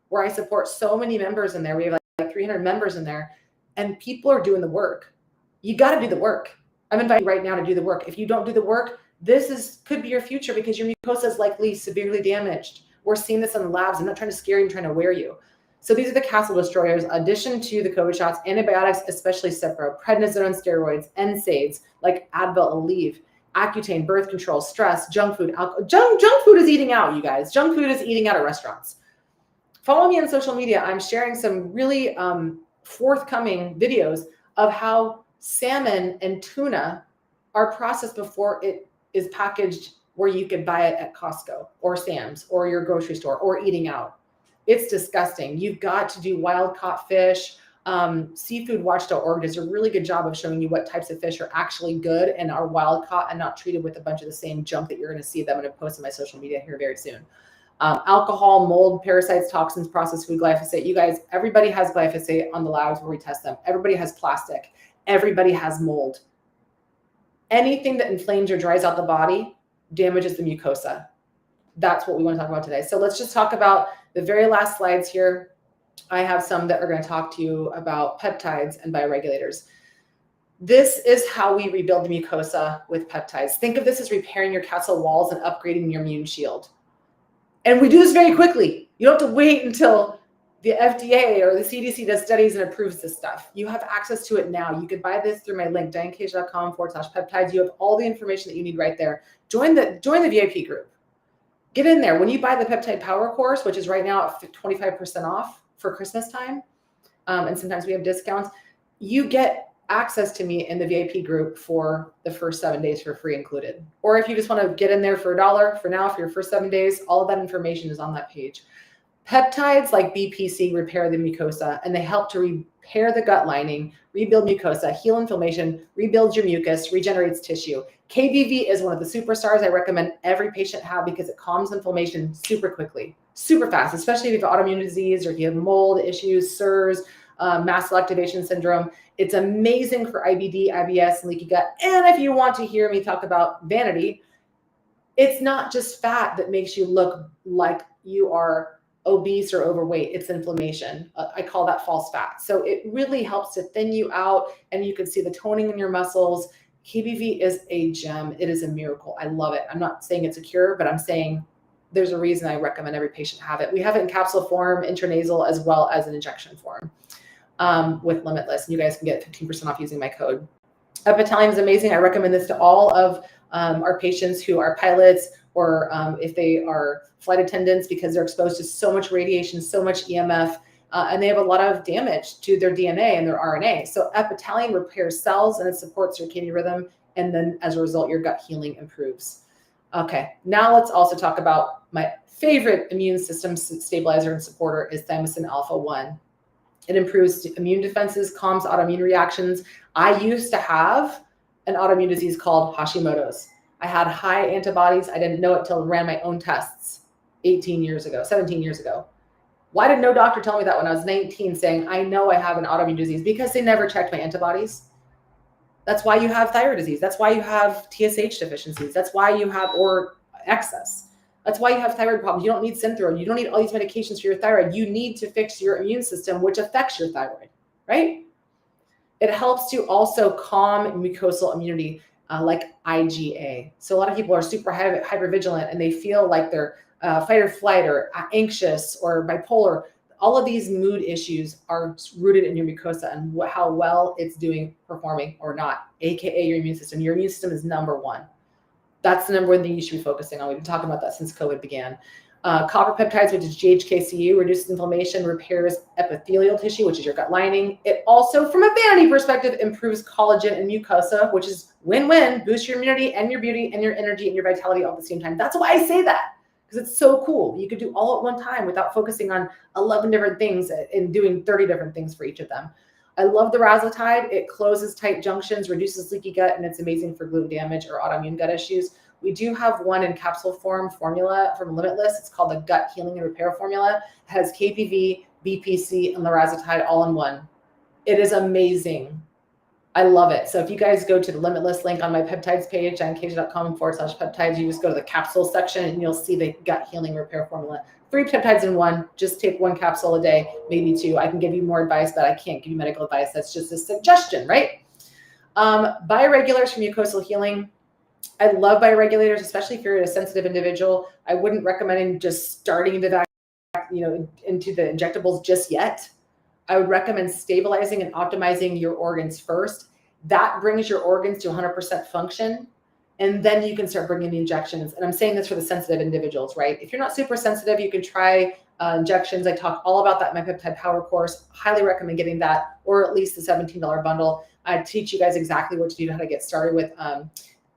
where I support so many members in there. We have like 300 members in there, and people are doing the work. You got to do the work. I'm inviting you right now to do the work. If you don't do the work, could be your future because your mucosa is likely severely damaged. We're seeing this in the labs. I'm not trying to scare you, I'm trying to wear you. So these are the castle destroyers, addition to the COVID shots, antibiotics, especially Cipro, prednisone on steroids, NSAIDs like Advil, Aleve, Accutane, birth control, stress, junk food, alcohol. Junk food is eating out, you guys. Junk food is eating out at restaurants. Follow me on social media. I'm sharing some really forthcoming videos of how salmon and tuna are processed before it is packaged where you could buy it at Costco or Sam's or your grocery store or eating out. It's disgusting. You've got to do wild caught fish. Seafoodwatch.org does a really good job of showing you what types of fish are actually good and are wild caught and not treated with a bunch of the same junk that you're going to see that I'm going to post on my social media here very soon. Alcohol, mold, parasites, toxins, processed food, glyphosate. You guys, everybody has glyphosate on the labs where we test them. Everybody has plastic. Everybody has mold. Anything that inflames or dries out the body damages the mucosa. That's what we want to talk about today. So let's just talk about the very last slides here. I have some that are going to talk to you about peptides and bioregulators. This is how we rebuild the mucosa with peptides. Think of this as repairing your castle walls and upgrading your immune shield. And we do this very quickly. You don't have to wait until the FDA or the CDC does studies and approves this stuff. You have access to it now. You could buy this through my link, dianecage.com/peptides. You have all the information that you need right there. Join the VIP group. Get in there. When you buy the Peptide Power course, which is right now at 25% off for Christmas time, and sometimes we have discounts, you get access to me in the VIP group for the first 7 days for free included. Or if you just want to get in there for $1 for now for your first 7 days, all of that information is on that page. Peptides like BPC repair the mucosa, and they help to repair the gut lining, rebuild mucosa, heal inflammation, rebuild your mucus, regenerates tissue. KBV is one of the superstars I recommend every patient have because it calms inflammation super quickly, super fast, especially if you have autoimmune disease or if you have mold issues, SIRS, mast cell activation syndrome. It's amazing for IBD, IBS, and leaky gut. And if you want to hear me talk about vanity, it's not just fat that makes you look like you are obese or overweight. It's inflammation. I call that false fat. So it really helps to thin you out, and you can see the toning in your muscles. KBV is a gem. It is a miracle. I love it. I'm not saying it's a cure, but I'm saying there's a reason I recommend every patient have it. We have it in capsule form, intranasal, as well as an injection form. With Limitless, and you guys can get 15% off using my code. Epitalium is amazing. I recommend this to all of our patients who are pilots or if they are flight attendants because they're exposed to so much radiation, so much EMF, and they have a lot of damage to their DNA and their RNA. So epitalium repairs cells and it supports circadian rhythm, and then as a result, your gut healing improves. Okay, now let's also talk about my favorite immune system stabilizer and supporter is thymosin alpha-1. It improves immune defenses, calms autoimmune reactions. I used to have an autoimmune disease called Hashimoto's. I had high antibodies. I didn't know it till I ran my own tests 17 years ago. Why did no doctor tell me that when I was 19 saying, I know I have an autoimmune disease? Because they never checked my antibodies. That's why you have thyroid disease. That's why you have TSH deficiencies. That's why you have, or excess. That's why you have thyroid problems. You don't need Synthroid. You don't need all these medications for your thyroid. You need to fix your immune system, which affects your thyroid, right? It helps to also calm mucosal immunity, like IgA. So a lot of people are super hypervigilant and they feel like they're fight or flight or anxious or bipolar. All of these mood issues are rooted in your mucosa and how well it's performing or not, AKA your immune system. Your immune system is number one. That's the number one thing you should be focusing on. We've been talking about that since COVID began. Copper peptides, which is GHKCU, reduces inflammation, repairs epithelial tissue, which is your gut lining. It also, from a vanity perspective, improves collagen and mucosa, which is win-win, boosts your immunity and your beauty and your energy and your vitality all at the same time. That's why I say that, because it's so cool. You could do all at one time without focusing on 11 different things and doing 30 different things for each of them. I love the Razzletide. It closes tight junctions, reduces leaky gut, and it's amazing for gluten damage or autoimmune gut issues. We do have one in capsule form formula from Limitless. It's called the Gut Healing and Repair Formula. It has KPV, BPC, and Razzletide all in one. It is amazing. I love it. So if you guys go to the Limitless link on my peptides page, dianecage.com/peptides, you just go to the capsule section and you'll see the Gut Healing Repair Formula. 3 peptides in one. Just take 1 capsule a day, maybe 2. I can give you more advice, but I can't give you medical advice. That's just a suggestion, right? Bioregulators for mucosal healing. I love bioregulators, especially if you're a sensitive individual. I wouldn't recommend just starting into that, into the injectables just yet. I would recommend stabilizing and optimizing your organs first. That brings your organs to 100% function. And then you can start bringing the injections. And I'm saying this for the sensitive individuals, right? If you're not super sensitive, you can try injections. I talk all about that in my Peptide Power course. Highly recommend getting that, or at least the $17 bundle. I teach you guys exactly what to do, how to get started with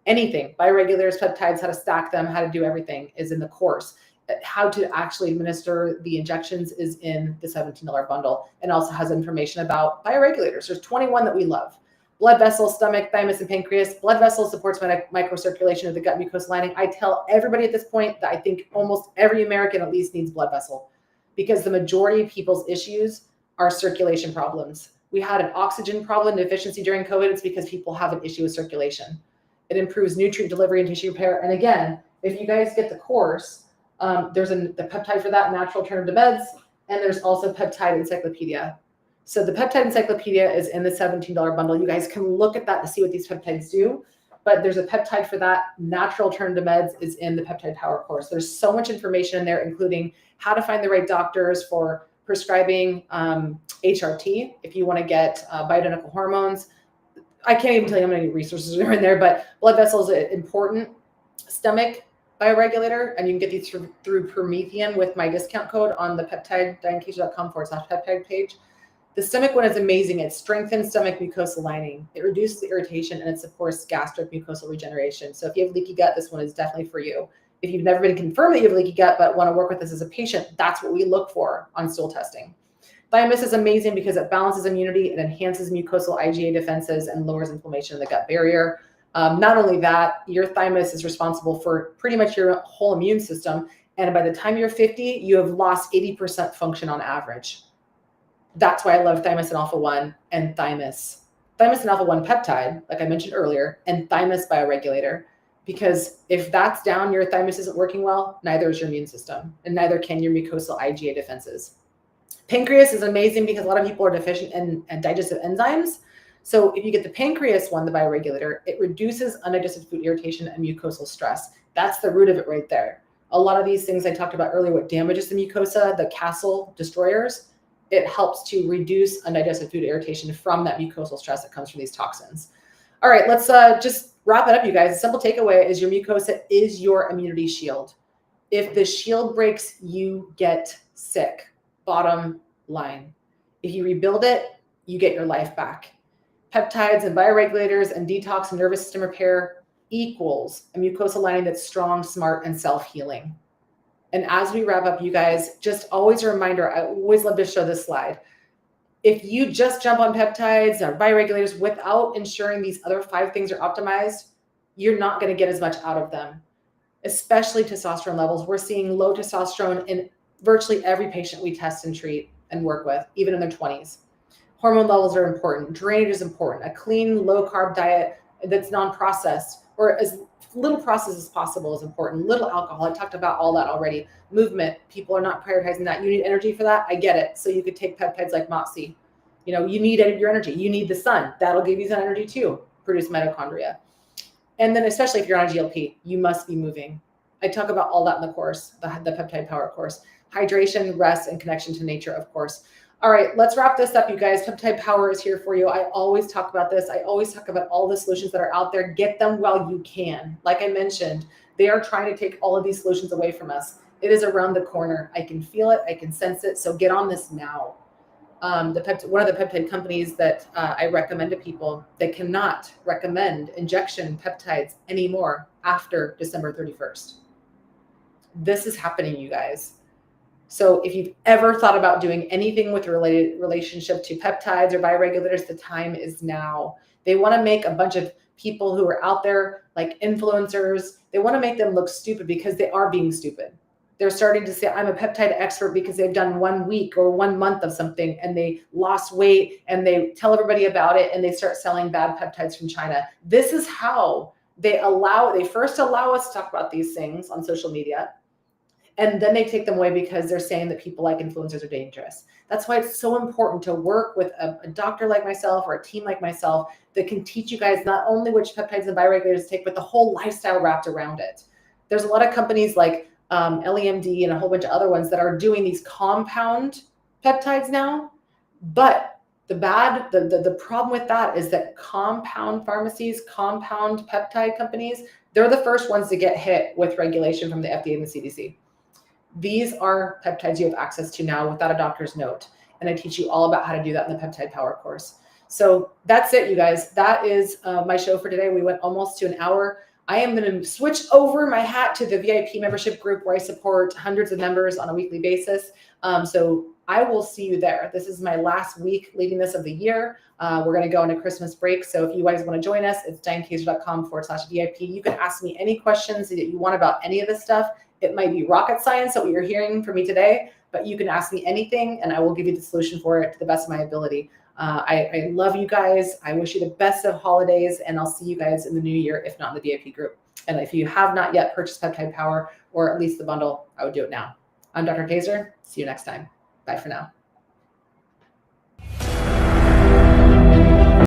anything. Bioregulators, peptides, how to stack them, how to do everything is in the course. How to actually administer the injections is in the $17 bundle, and also has information about bioregulators. There's 21 that we love. Blood vessels, stomach, thymus, and pancreas. Blood vessels supports microcirculation of the gut mucosal lining. I tell everybody at this point that I think almost every American at least needs blood vessel, because the majority of people's issues are circulation problems. We had an oxygen problem deficiency during COVID. It's because people have an issue with circulation. It improves nutrient delivery and tissue repair. And again, if you guys get the course, there's the peptide for that, natural alternative to meds, and there's also peptide encyclopedia. So the peptide encyclopedia is in the $17 bundle. You guys can look at that to see what these peptides do. But there's a peptide for that. Natural alternative meds is in the peptide power course. There's so much information in there, including how to find the right doctors for prescribing HRT if you want to get bioidentical hormones. I can't even tell you how many resources are in there, but blood vessels is important. Stomach bioregulator, and you can get these through Promethean with my discount code on the peptide.dianekesha.com/peptide page. The stomach one is amazing. It strengthens stomach mucosal lining. It reduces the irritation, and it supports gastric mucosal regeneration. So if you have leaky gut, this one is definitely for you. If you've never been confirmed that you have leaky gut but want to work with this as a patient, that's what we look for on stool testing. Thymus is amazing because it balances immunity, it enhances mucosal IgA defenses, and lowers inflammation in the gut barrier. Not only that, your thymus is responsible for pretty much your whole immune system. And by the time you're 50, you have lost 80% function on average. That's why I love thymus and alpha-1 and thymus. Thymus and alpha-1 peptide, like I mentioned earlier, and thymus bioregulator. Because if that's down, your thymus isn't working well, neither is your immune system, and neither can your mucosal IgA defenses. Pancreas is amazing because a lot of people are deficient in digestive enzymes. So if you get the pancreas one, the bioregulator, it reduces undigested food irritation and mucosal stress. That's the root of it right there. A lot of these things I talked about earlier, what damages the mucosa, the castle destroyers, it helps to reduce undigested food irritation from that mucosal stress that comes from these toxins. All right, let's just wrap it up, you guys. A simple takeaway is your mucosa is your immunity shield. If the shield breaks, you get sick. Bottom line. If you rebuild it, you get your life back. Peptides and bioregulators and detox and nervous system repair equals a mucosal lining that's strong, smart, and self-healing. And as we wrap up, you guys, just always a reminder, I always love to show this slide. If you just jump on peptides or bioregulators without ensuring these other 5 things are optimized, you're not going to get as much out of them, especially testosterone levels. We're seeing low testosterone in virtually every patient we test and treat and work with, even in their 20s. Hormone levels are important. Drainage is important. A clean, low-carb diet that's non-processed or as little processed as possible is important. Little alcohol. I talked about all that already. Movement. People are not prioritizing that. You need energy for that. I get it. So you could take peptides like MOXIE. You know, you need your energy. You need the sun. That'll give you some energy too. Produce mitochondria. And then especially if you're on a GLP, you must be moving. I talk about all that in the course, the peptide power course. Hydration, rest, and connection to nature, of course. All right, let's wrap this up, you guys. Peptide Power is here for you. I always talk about this. I always talk about all the solutions that are out there. Get them while you can. Like I mentioned, they are trying to take all of these solutions away from us. It is around the corner. I can feel it. I can sense it. So get on this now. One of the peptide companies that I recommend to people, they cannot recommend injection peptides anymore after December 31st. This is happening, you guys. So if you've ever thought about doing anything with a relationship to peptides or bioregulators, the time is now. They want to make a bunch of people who are out there like influencers, they want to make them look stupid because they are being stupid. They're starting to say, I'm a peptide expert because they've done 1 week or 1 month of something and they lost weight and they tell everybody about it and they start selling bad peptides from China. This is how they first allow us to talk about these things on social media. And then they take them away because they're saying that people like influencers are dangerous. That's why it's so important to work with a doctor like myself or a team like myself that can teach you guys not only which peptides and bioregulators to take, but the whole lifestyle wrapped around it. There's a lot of companies like LEMD and a whole bunch of other ones that are doing these compound peptides now. But the problem with that is that compound pharmacies, compound peptide companies, they're the first ones to get hit with regulation from the FDA and the CDC. These are peptides you have access to now without a doctor's note. And I teach you all about how to do that in the Peptide Power course. So that's it, you guys. That is my show for today. We went almost to an hour. I am going to switch over my hat to the VIP membership group where I support hundreds of members on a weekly basis. So I will see you there. This is my last week leading this of the year. We're going to go on a Christmas break. So if you guys want to join us, it's dianekesha.com/VIP. You can ask me any questions that you want about any of this stuff. It might be rocket science that you're hearing from me today, but you can ask me anything and I will give you the solution for it to the best of my ability. I love you guys. I wish you the best of holidays and I'll see you guys in the new year, if not in the VIP group. And if you have not yet purchased Peptide Power or at least the bundle, I would do it now. I'm Dr. Kaiser. See you next time. Bye for now.